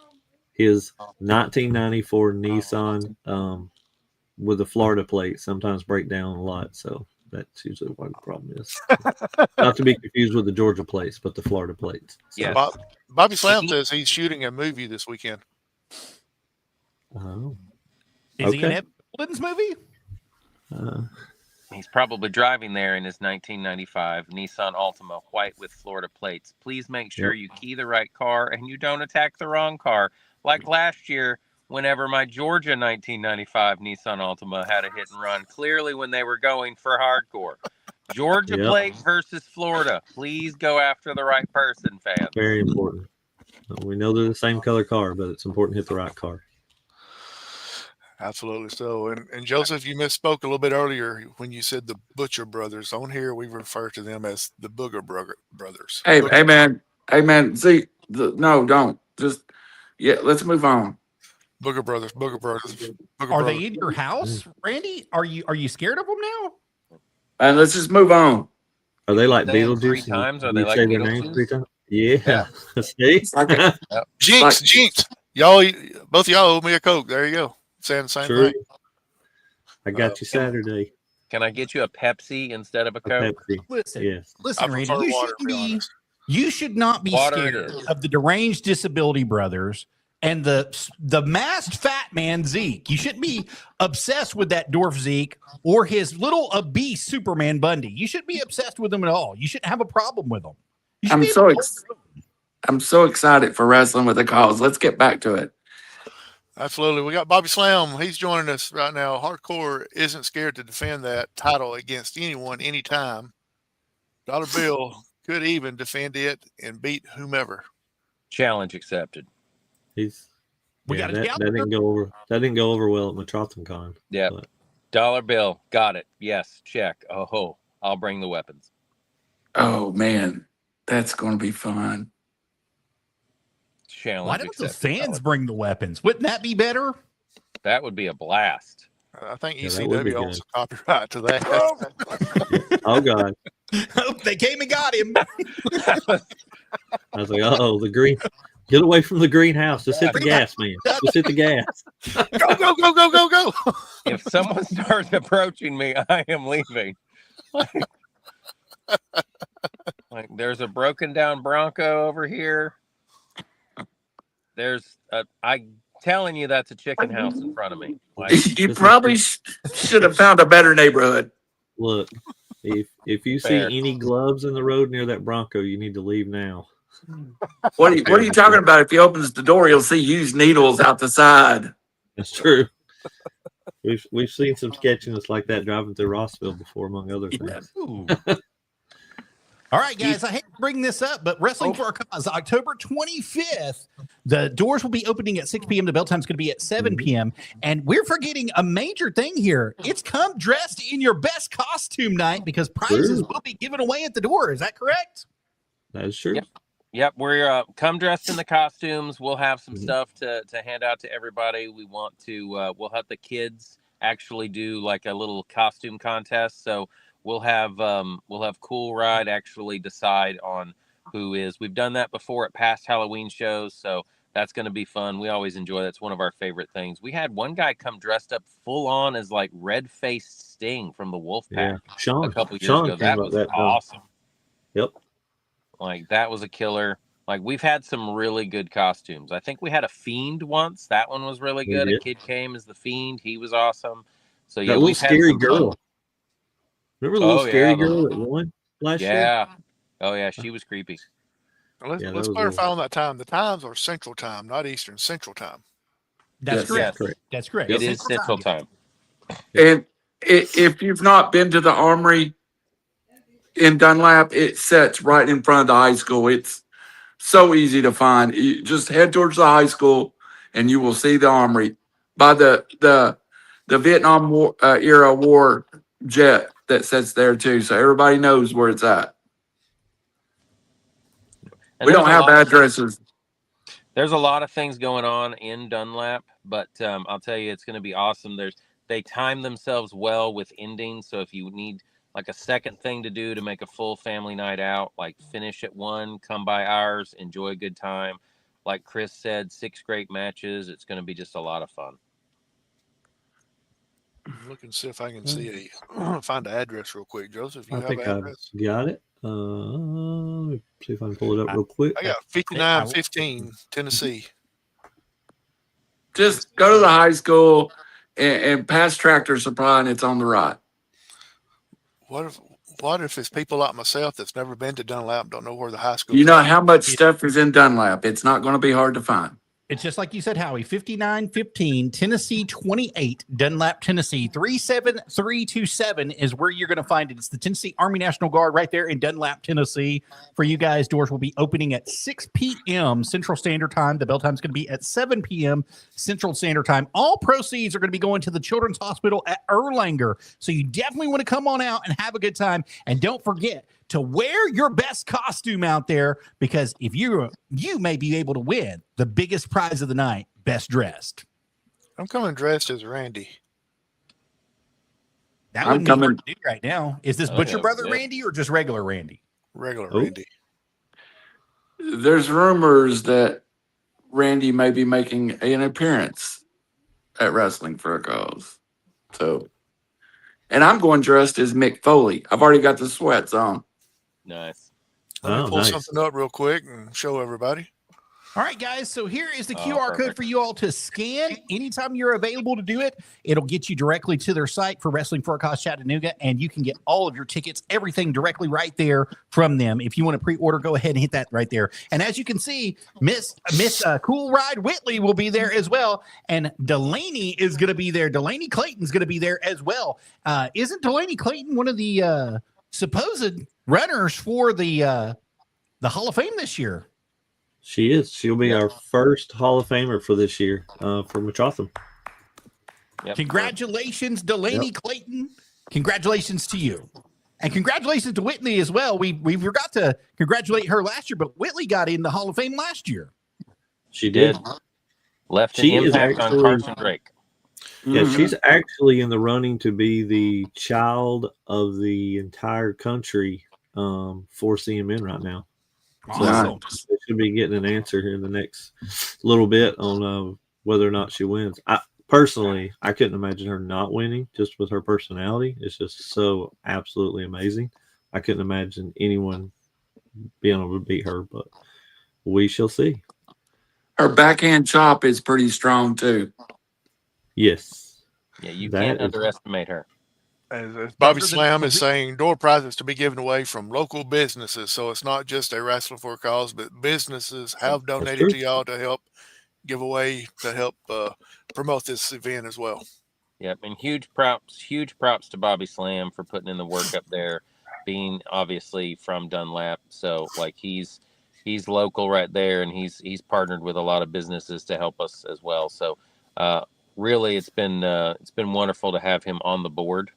His 1994 Nissan with the Florida plate sometimes break down a lot, so that's usually what the problem is. Not to be confused with the Georgia plates, but the Florida plates. So, Yes. Bobby Slam says he's shooting a movie this weekend. Oh. Is he in Ed Bolden's movie? He's probably driving there in his 1995 Nissan Altima white with Florida plates. Please make sure you key the right car and you don't attack the wrong car. Like last year, whenever my Georgia 1995 Nissan Altima had a hit and run, clearly when they were going for Hardcore. Georgia plate versus Florida. Please go after the right person, fans. Very important. We know they're the same color car, but it's important to hit the right car. Absolutely so. And Joseph, you misspoke a little bit earlier when you said the Butcher Brothers. On here, we refer to them as the Booger Brothers. Hey, man. See, no, don't. Just, let's move on. Booger Brothers. Are they in your house, Randy? Are you scared of them now? And let's just move on. Are they like They have Beetlejuice? 3 times? Are they like say their names Beetlejuice? 3 times? Yeah. See? Jinx. Y'all, both of y'all owe me a Coke. There you go. Saying the same True. thing. I got you Saturday. Can I get you a Pepsi instead of a Coke? Pepsi. Listen, I Randy, prefer water, to be honest. you should not be Water it scared is. of the deranged disability brothers and the masked fat man Zeke. You shouldn't be obsessed with that dwarf Zeke or his little obese Superman Bundy. You shouldn't be obsessed with them at all. You shouldn't have a problem with them. I'm so excited for wrestling with the calls. Let's get back to it. Absolutely. We got Bobby Slam. He's joining us right now. Hardcore isn't scared to defend that title against anyone, anytime. Dollar Bill could even defend it and beat whomever. Challenge accepted. That didn't go over. That didn't go over well at MetropolitanCon. Yeah. Dollar Bill. Got it. Yes. Check. Oh, I'll bring the weapons. Oh man, that's going to be fun. Challenge Why don't the accepted. fans bring the weapons? Wouldn't that be better? That would be a blast. I think that would be ECW owns good. a copyright to that. Oh God. They came and got him. I was like, the green. Get away from the greenhouse. Just hit the gas, man. Just hit the gas. Go. If someone starts approaching me, I am leaving. Like there's a broken down Bronco over here. I'm telling you, that's a chicken house in front of me. Like, You probably should have found a better neighborhood. Look, if you see Fair. any gloves in the road near that Bronco, you need to leave now. What are you talking about? If he opens the door, he'll see used needles out the side. That's true. We've seen some sketchiness like that driving through Rossville before, among other things. Ooh. All right, guys, I hate to bring this up, but Wrestling for a Cause, October 25th, the doors will be opening at 6 p.m. The bell time's going to be at 7 p.m. And we're forgetting a major thing here. It's come dressed in your best costume night because prizes will be given away at the door. Is that correct? That is true. Yep, we're come dressed in the costumes. We'll have some stuff to hand out to everybody. We want to we'll have the kids actually do like a little costume contest. So we'll have Cool Ride actually decide on who is. We've done that before at past Halloween shows, so that's going to be fun. We always enjoy that. It's one of our favorite things. We had one guy come dressed up full on as like red-faced Sting from the Wolfpack Sean, a couple years ago. That was awesome. Yep. Like that was a killer. Like we've had some really good costumes. I think we had a Fiend once. That one was really good. A kid came as the Fiend. He was awesome. So yeah, that little scary girl. Remember the little scary girl that won last year? Yeah. Oh yeah, she was creepy. Let's clarify on that time. The times are Central Time, not Eastern. Central Time. That's correct. Yes. That's correct. It is Central Time. And if you've not been to the Armory in Dunlap, it sits right in front of the high school. It's so easy to find. You just head towards the high school, and you will see the Armory by the Vietnam War era war jet that sits there too. So everybody knows where it's at. And we don't have addresses. There's a lot of things going on in Dunlap, but I'll tell you, it's going to be awesome. They time themselves well with endings. So if you need like a second thing to do to make a full family night out, like finish at 1, come by ours, enjoy a good time. Like Chris said, 6 great matches. It's going to be just a lot of fun. Look and see if I can find the address real quick, Joseph. You I have think an address? I got it. Let me see if I can pull it up real quick. I got 5915 Tennessee. Just go to the high school and past Tractor Supply, and it's on the right. What if it's people like myself that's never been to Dunlap, don't know where the high school is? You know how much stuff is in Dunlap. It's not going to be hard to find. It's just like you said, Howie, 5915 Tennessee 28, Dunlap, Tennessee. 37327 is where you're going to find it. It's the Tennessee Army National Guard right there in Dunlap, Tennessee. For you guys, doors will be opening at 6 p.m. Central Standard Time. The bell time is going to be at 7 p.m. Central Standard Time. All proceeds are going to be going to the Children's Hospital at Erlanger. So you definitely want to come on out and have a good time. And don't forget to wear your best costume out there, because if you may be able to win the biggest prize of the night, best dressed. I'm coming dressed as Randy. That wouldn't be hard to do right now. Is this Butcher Brother Randy or just regular Randy? Regular Randy. There's rumors that Randy may be making an appearance at Wrestling for a Cause. So, and I'm going dressed as Mick Foley. I've already got the sweats on. Nice. Let me pull something up real quick and show everybody. All right, guys. So here is the QR code for you all to scan anytime you're available to do it. It'll get you directly to their site for Wrestling for a Cause Chattanooga, and you can get all of your tickets, everything directly right there from them. If you want to pre-order, go ahead and hit that right there. And as you can see, Miss Cool Ride Whitley will be there as well, and Delaney is going to be there. Delaney Clayton's going to be there as well. Isn't Delaney Clayton one of the supposed runners for the Hall of Fame this year? She is. She'll be our first Hall of Famer for this year from Metrotham. Yep. Congratulations, Delaney Clayton. Congratulations to you. And congratulations to Whitney as well. We forgot to congratulate her last year, but Whitley got in the Hall of Fame last year. She did. Left an impact on Carson Drake. Yeah, she's actually in the running to be the child of the entire country for CMN right now. Awesome. So they should be getting an answer here in the next little bit on whether or not she wins. Personally, I couldn't imagine her not winning just with her personality. It's just so absolutely amazing. I couldn't imagine anyone being able to beat her, but we shall see. Her backhand chop is pretty strong too. Yes. Yeah, you can't underestimate her. As Bobby Cover the- Slam is saying, door prizes to be given away from local businesses. So it's not just a Wrestling for a Cause, but businesses have donated to y'all to help give away to help promote this event as well. Yep, and huge props to Bobby Slam for putting in the work up there, being obviously from Dunlap. So like he's local right there, and he's partnered with a lot of businesses to help us as well. So really, it's been wonderful to have him on the board.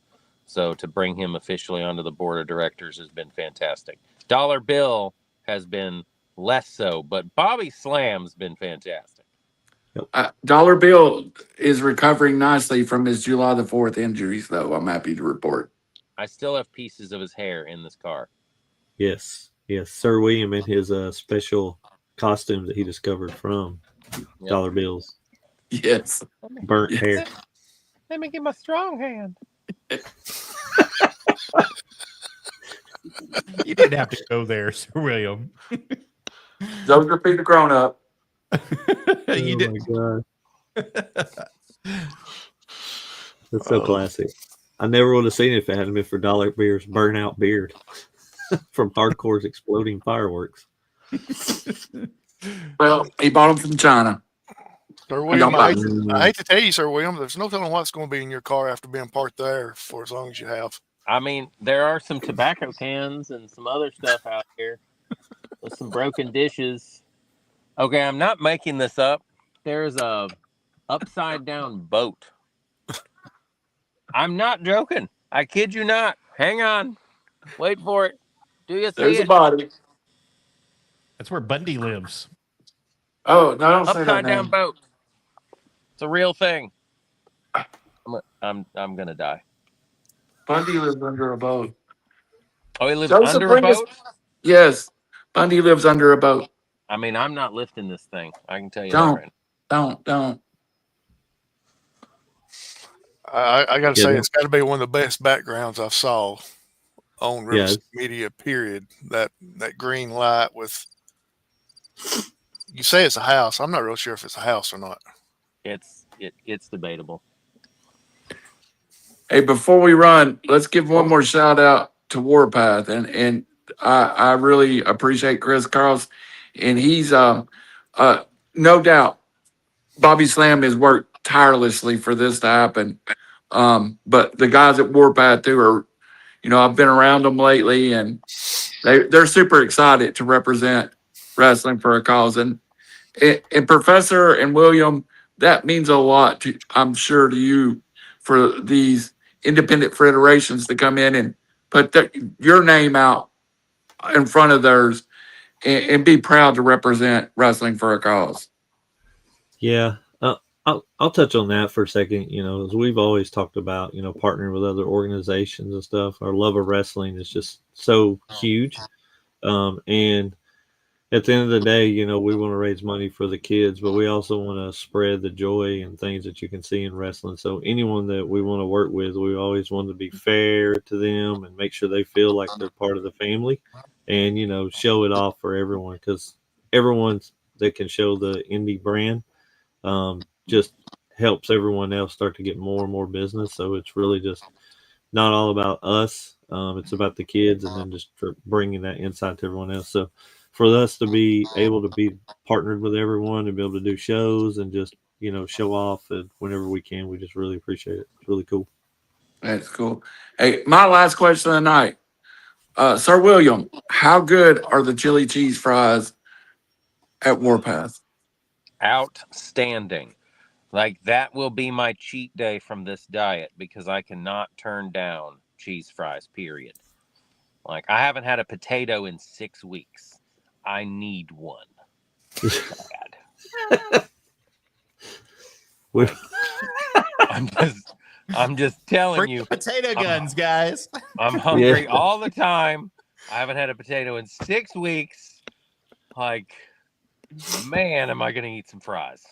So to bring him officially onto the board of directors has been fantastic. Dollar Bill has been less so, but Bobby Slam's been fantastic. Dollar Bill is recovering nicely from his July the 4th injuries, though. I'm happy to report. I still have pieces of his hair in this car. Yes. Sir William in his special costume that he discovered from Dollar Bills. Yes. Burnt hair. Let me get my strong hand. You didn't have to go there, Sir William. Those are being grown up. You did. My God. That's so classic. I never would have seen it if it hadn't been for Dollar Beer's burnout beard from Hardcore's exploding fireworks. Well, he bought them from China. Sir William, I hate to tell you, Sir William, there's no telling what's going to be in your car after being parked there for as long as you have. I mean, there are some tobacco cans and some other stuff out here with some broken dishes. Okay, I'm not making this up. There's a upside down boat. I'm not joking. I kid you not. Hang on. Wait for it. Do you see There's it? a body. That's where Bundy lives. Oh, no, don't say that Upside down name. boat. It's a real thing. I'm gonna die. Bundy lives under a boat. Oh, he lives Joseph, under a bring us- boat? Yes. Bundy lives under a boat. I mean, I'm not lifting this thing. I can tell you that right now. Don't. I got to Yeah, say, that- it's got to be one of the best backgrounds I've saw on RiverCity-Media, period. That green light with, you say it's a house. I'm not real sure if it's a house or not. It's debatable. Hey, before we run, let's give one more shout out to Warpath, and I really appreciate Chris Carls, and he's no doubt Bobby Slam has worked tirelessly for this to happen. But the guys at Warpath too are, I've been around them lately, and they're super excited to represent Wrestling for a Cause, and Professor and William, that means a lot to, I'm sure, to you for these independent federations to come in and put your name out in front of theirs and be proud to represent Wrestling for a Cause. Yeah. I'll touch on that for a second. As we've always talked about, partnering with other organizations and stuff, our love of wrestling is just so huge. And at the end of the day, we want to raise money for the kids, but we also want to spread the joy and things that you can see in wrestling. So anyone that we want to work with, we always want to be fair to them and make sure they feel like they're part of the family and, show it off for everyone, because everyone that can show the indie brand just helps everyone else start to get more and more business. So it's really just not all about us. It's about the kids, and then just for bringing that insight to everyone else. So for us to be able to be partnered with everyone and be able to do shows and just, show off whenever we can, we just really appreciate it. It's really cool. That's cool. Hey, my last question of the night. Sir William, how good are the chili cheese fries at Warpath? Outstanding. Like, that will be my cheat day from this diet, because I cannot turn down cheese fries, period. Like, I haven't had a potato in 6 weeks. I need one. Bad. I'm just telling Bring you. the potato guns, guys. I'm hungry all the time. I haven't had a potato in 6 weeks. Like, man, am I going to eat some fries?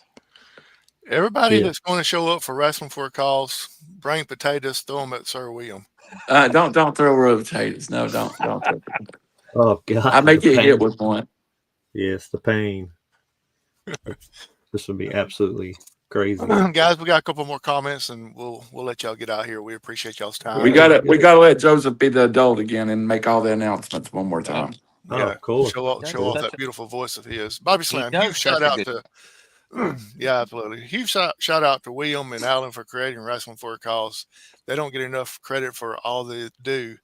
Everybody that's going to show up for Wrestling for a Cause, bring potatoes, throw them at Sir William. Don't throw raw potatoes. No, don't. Oh, God. I make you pain. hit with one. Yes, the pain. This would be absolutely Crazy. Guys, we got a couple more comments, and we'll let y'all get out here. We appreciate y'all's time. We gotta let Joseph be the adult again and make all the announcements one more time. Oh, Yeah, cool. show off that beautiful voice of his. Bobby Slam, does huge shout such a out good- to yeah, absolutely. Huge shout out to William and Alan for creating Wrestling for a Cause. They don't get enough credit for all they do.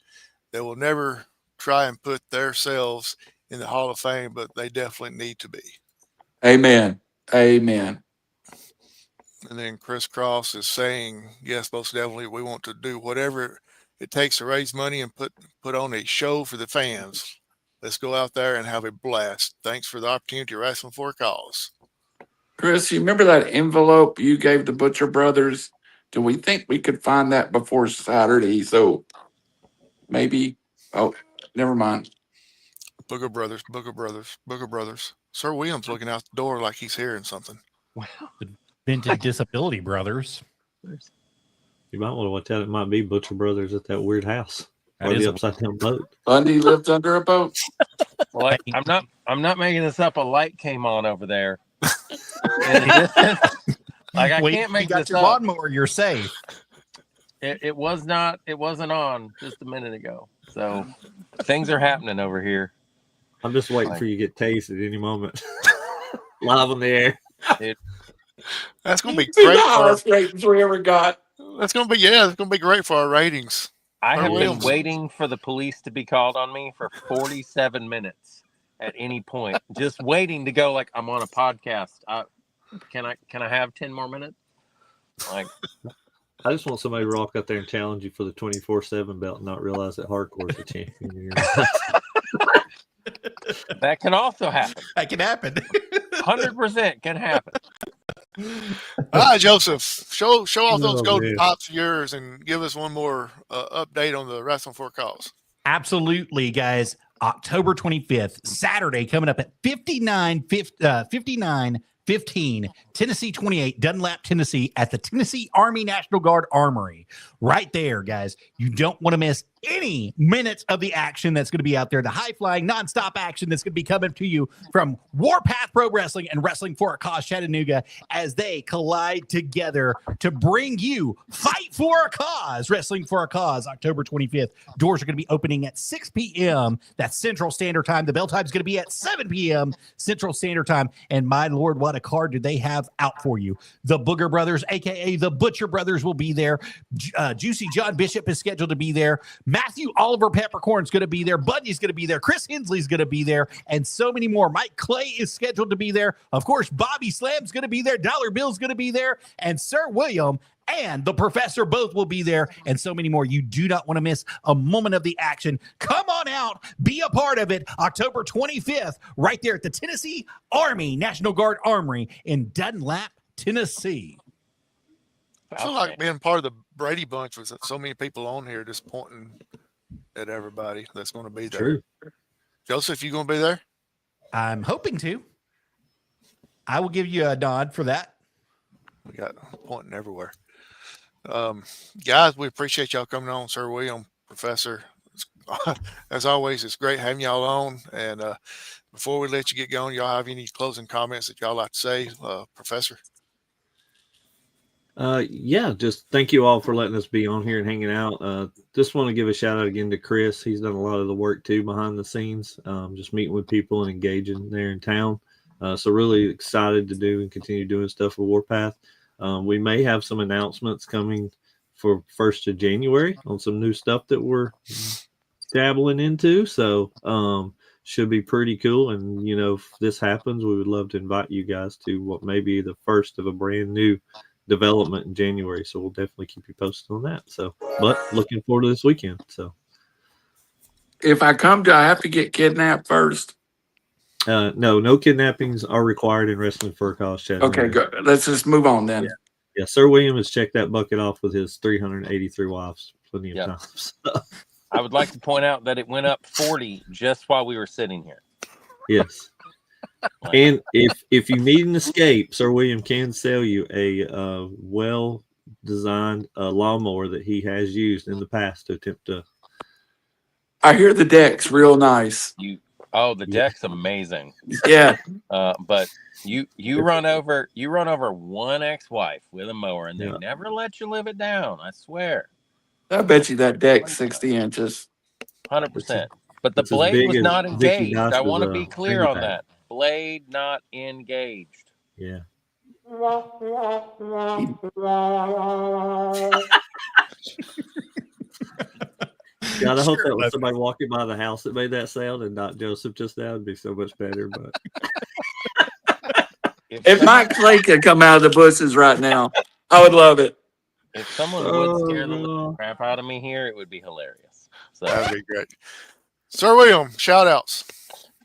They will never try and put themselves in the Hall of Fame, but they definitely need to be. Amen. Amen. And then Chris Cross is saying, yes, most definitely, we want to do whatever it takes to raise money and put on a show for the fans. Let's go out there and have a blast. Thanks for the opportunity, Wrestling for a Cause. Chris, you remember that envelope you gave the Butcher Brothers? Do we think we could find that before Saturday? So maybe, never mind. Booger Brothers. Sir William's looking out the door like he's hearing something. Vintage Disability Brothers. You might want to watch out. It might be Butcher Brothers at that weird house. That Or is the a- upside down boat. Bundy lived under a boat. Well, I'm not making this up. A light came on over there. In the distance. Like I Well, can't make you got this your up. lawnmower. You're safe. It wasn't on just a minute ago. So things are happening over here. I'm just waiting for you to get tased at any moment. Live on the air. That's gonna be See great. the highest ratings we ever got. That's gonna be great for our ratings. I have Williams. been waiting for the police to be called on me for 47 minutes at any point. Just waiting to go like I'm on a podcast. Can I have 10 more minutes? Like I just want somebody to rock out there and challenge you for the 24/7 belt and not realize that hardcore is the champion. that can also happen. That can happen. 100% can happen. All right, Joseph, show off those Oh, golden man. pops of yours and give us one more update on the Wrestling for a Cause. Absolutely, guys. October 25th, Saturday, coming up at 5915 Tennessee 28, Dunlap, Tennessee, at the Tennessee Army National Guard Armory. Right there, guys. You don't want to miss any minutes of the action that's going to be out there. The high-flying, nonstop action that's going to be coming to you from Warpath Pro Wrestling and Wrestling for a Cause Chattanooga as they collide together to bring you Fight for a Cause, Wrestling for a Cause, October 25th. Doors are going to be opening at 6 p.m. That's Central Standard Time. The bell time is going to be at 7 p.m. Central Standard Time. And my Lord, what a card do they have out for you. The Booger Brothers, a.k.a. the Butcher Brothers, will be there. Juicy John Bishop is scheduled to be there. Matthew Oliver Peppercorn's going to be there. Bundy's going to be there. Chris Hensley's going to be there. And so many more. Mike Clay is scheduled to be there. Of course, Bobby Slam's going to be there. Dollar Bill's going to be there. And Sir William and the Professor both will be there, and so many more. You do not want to miss a moment of the action. Come on out, be a part of it. October 25th, right there at the Tennessee Army National Guard Armory in Dunlap, Tennessee. I feel like being part of the Brady Bunch with so many people on here just pointing at everybody that's going to be there. True. Joseph, you going to be there? I'm hoping to. I will give you a nod for that. We got pointing everywhere. Guys, we appreciate y'all coming on, Sir William, Professor. As always, it's great having y'all on. And before we let you get going, y'all have any closing comments that y'all like to say, Professor? Yeah, just thank you all for letting us be on here and hanging out. Just want to give a shout out again to Chris. He's done a lot of the work too behind the scenes, just meeting with people and engaging there in town. So really excited to do and continue doing stuff with Warpath. We may have some announcements coming for 1st of January on some new stuff that we're dabbling into. So should be pretty cool. And, you know, if this happens, we would love to invite you guys to what may be the first of a brand new development in January. So we'll definitely keep you posted on that. So, but looking forward to this weekend. So If I come to, I have to get kidnapped first. no kidnappings are required in Wrestling for a Cause Chat. Okay, good. Let's just move on then. Yeah, Sir William has checked that bucket off with his 383 wives plenty of times. I would like to point out that it went up 40 just while we were sitting here. Yes. And if you need an escape, Sir William can sell you a well-designed lawnmower that he has used in the past to attempt to. I hear the deck's real nice. Oh, the deck's amazing. Yeah. But you run over one ex-wife with a mower, and they never let you live it down. I swear. I bet you that deck's 60 inches. 100%. But the It's as blade big was as not Vicky engaged. I Dasta's, want to be clear fanny on pack. that. Blade not engaged. Yeah. God, I hope that was somebody walking by the house that made that sound and not Joseph just now. It'd be so much better. But If Mike Clay could come out of the bushes right now, I would love it. If someone would scare the living crap out of me here, it would be hilarious. So That'd be great. Sir William, shout outs.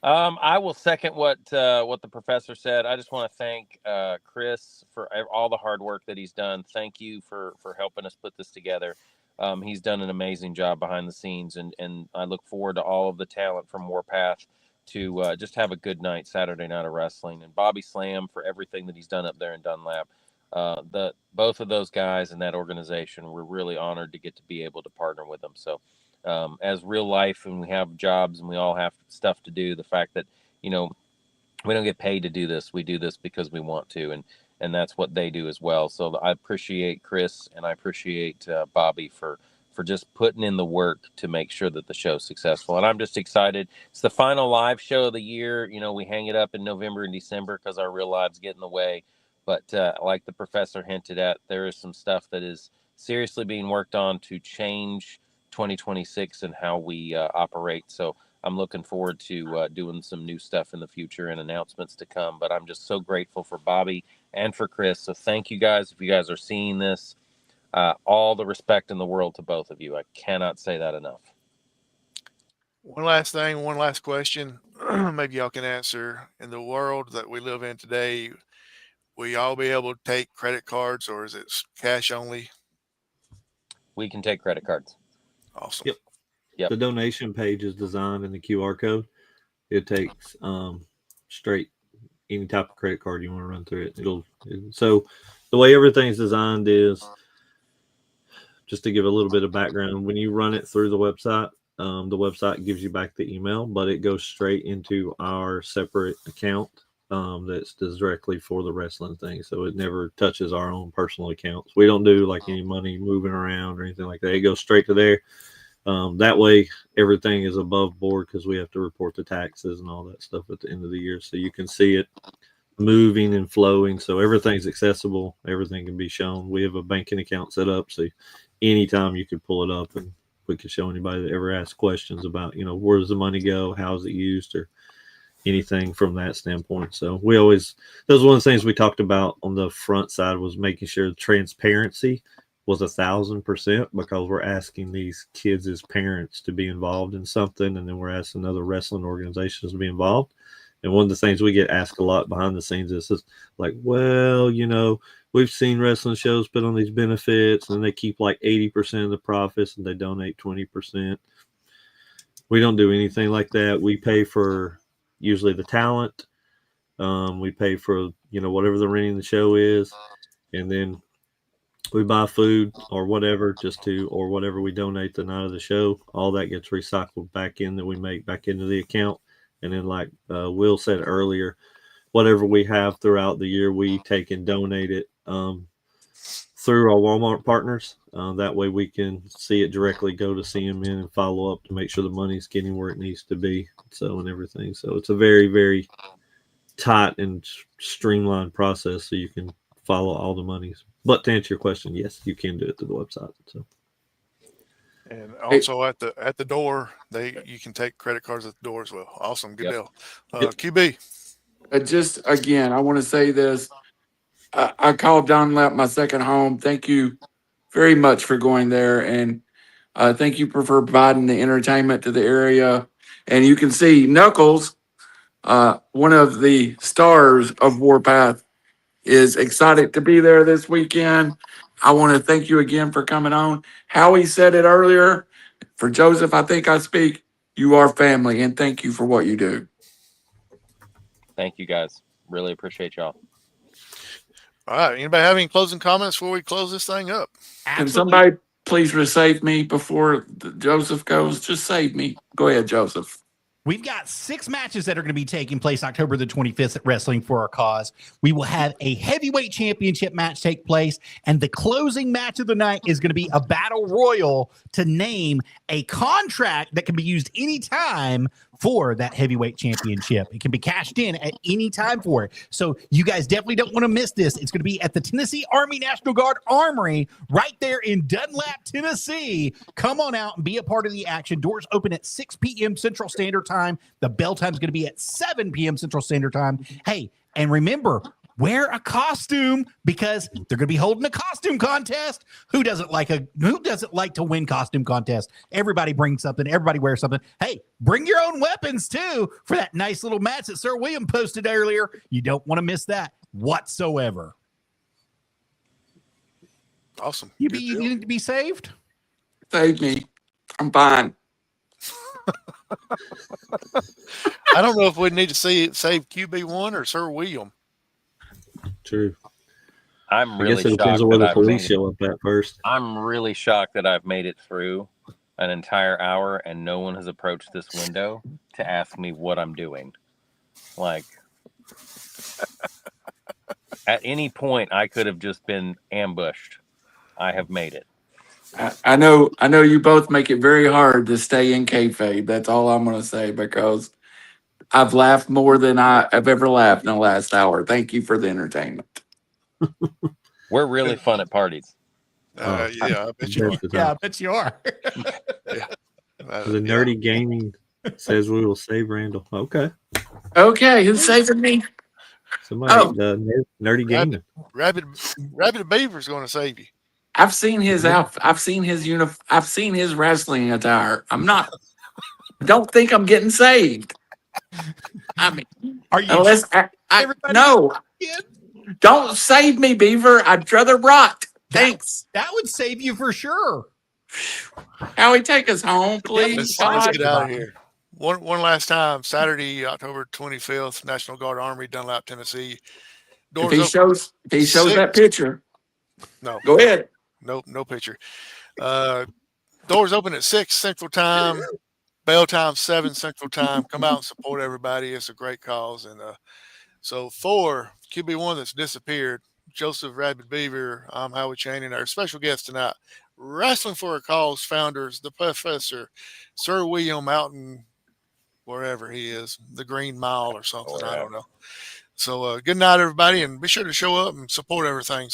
I will second what the professor said. I just want to thank Chris for all the hard work that he's done. Thank you for helping us put this together. He's done an amazing job behind the scenes, and I look forward to all of the talent from Warpath to just have a good night Saturday night of wrestling. And Bobby Slam for everything that he's done up there in Dunlap. Both of those guys in that organization, we're really honored to get to be able to partner with them. So as real life, and we have jobs and we all have stuff to do, the fact that, we don't get paid to do this. We do this because we want to, and that's what they do as well. So I appreciate Chris, and I appreciate Bobby for just putting in the work to make sure that the show's successful. And I'm just excited. It's the final live show of the year. We hang it up in November and December because our real lives get in the way. But like the professor hinted at, there is some stuff that is seriously being worked on to change 2026 and how we operate. So I'm looking forward to doing some new stuff in the future and announcements to come. But I'm just so grateful for Bobby and for Chris. So thank you guys. If you guys are seeing this, all the respect in the world to both of you. I cannot say that enough. One last thing, one last question. Maybe y'all can answer. In the world that we live in today, will y'all be able to take credit cards, or is it cash only? We can take credit cards. Awesome. Yep. The donation page is designed in the QR code. It takes straight any type of credit card you want to run through it. So the way everything's designed is, just to give a little bit of background, when you run it through the website gives you back the email, but it goes straight into our separate account that's directly for the wrestling thing. So it never touches our own personal accounts. We don't do like any money moving around or anything like that. It goes straight to there. That way everything is above board because we have to report the taxes and all that stuff at the end of the year. So you can see it moving and flowing. So everything's accessible. Everything can be shown. We have a banking account set up. So anytime you can pull it up and we can show anybody that ever asks questions about, where does the money go? How is it used, or anything from that standpoint. So that was one of the things we talked about on the front side, was making sure the transparency was 1,000%, because we're asking these kids as parents to be involved in something, and then we're asking other wrestling organizations to be involved. And one of the things we get asked a lot behind the scenes is like, well, we've seen wrestling shows put on these benefits and they keep like 80% of the profits and they donate 20%. We don't do anything like that. We pay for usually the talent. We pay for, whatever the renting the show is. And then we buy food or whatever or whatever we donate the night of the show. All that gets recycled back in, that we make back into the account. And then like Will said earlier, whatever we have throughout the year, we take and donate it through our Walmart partners. That way we can see it directly, go to CMN and follow up to make sure the money's getting where it needs to be. So, and everything. So it's a very, very tight and streamlined process, so you can follow all the monies. But to answer your question, yes, you can do it through the website. So. And also at the door, you can take credit cards at the door as well. Awesome, good deal. QB. Just again, I want to say this. I call Dunlap my second home. Thank you very much for going there, and thank you for providing the entertainment to the area. And you can see Knuckles, one of the stars of Warpath, is excited to be there this weekend. I want to thank you again for coming on. Howie said it earlier. For Joseph, I think I speak. You are family, and thank you for what you do. Thank you, guys. Really appreciate y'all. All right. Anybody have any closing comments before we close this thing up? Can somebody please save me before Joseph goes? Just save me. Go ahead, Joseph. We've got 6 matches that are going to be taking place October the 25th at Wrestling for Our Cause. We will have a heavyweight championship match take place, and the closing match of the night is going to be a battle royal to name a contract that can be used anytime for that heavyweight championship. It can be cashed in at any time for it. So you guys definitely don't want to miss this. It's going to be at the Tennessee Army National Guard Armory right there in Dunlap, Tennessee. Come on out and be a part of the action. Doors open at 6 p.m. Central Standard Time. The bell time is going to be at 7 p.m. Central Standard Time. Hey, and remember, wear a costume because they're going to be holding a costume contest. Who doesn't like to win costume contest? Everybody brings something. Everybody wears something. Hey, bring your own weapons too for that nice little match that Sir William posted earlier. You don't want to miss that whatsoever. Awesome. You need to be saved? Save me. I'm fine. I don't know if we need to save QB1 or Sir William. True. I'm I really guess it shocked depends on where that the I've made police it. show up at first. I'm really shocked that I've made it through an entire hour and no one has approached this window to ask me what I'm doing. Like, at any point, I could have just been ambushed. I have made it. I know you both make it very hard to stay in kayfabe. That's all I'm going to say, because I've laughed more than I've ever laughed in the last hour. Thank you for the entertainment. We're really fun at parties. Yeah, I bet you are. Yeah, I bet you are. The nerdy gaming says we will save Randall. Okay. Okay, who's saving me? Somebody, nerdy gaming. Rabbit Beaver's going to save you. I've seen his outfit. I've seen his I've seen his wrestling attire. Don't think I'm getting saved. I mean, Are you? unless no, don't save me, Beaver. I'd rather rot. Thanks. That would save you for sure. Howie, take us home, please. Let's God. get out of here. One last time. Saturday, October 25th, National Guard Armory, Dunlap, Tennessee. If he shows that picture, no, go ahead. No picture. Doors open at 6 Central Time. Bell time 7 Central Time. Come out and support everybody. It's a great cause. And so for QB1 that's disappeared, Joseph Rabbit Beaver, I'm Howard Channing. Our special guest tonight, Wrestling for a Cause founders, the Professor, Sir William out in wherever he is, the Green Mile or something. I don't know. So good night, everybody, and be sure to show up and support everything.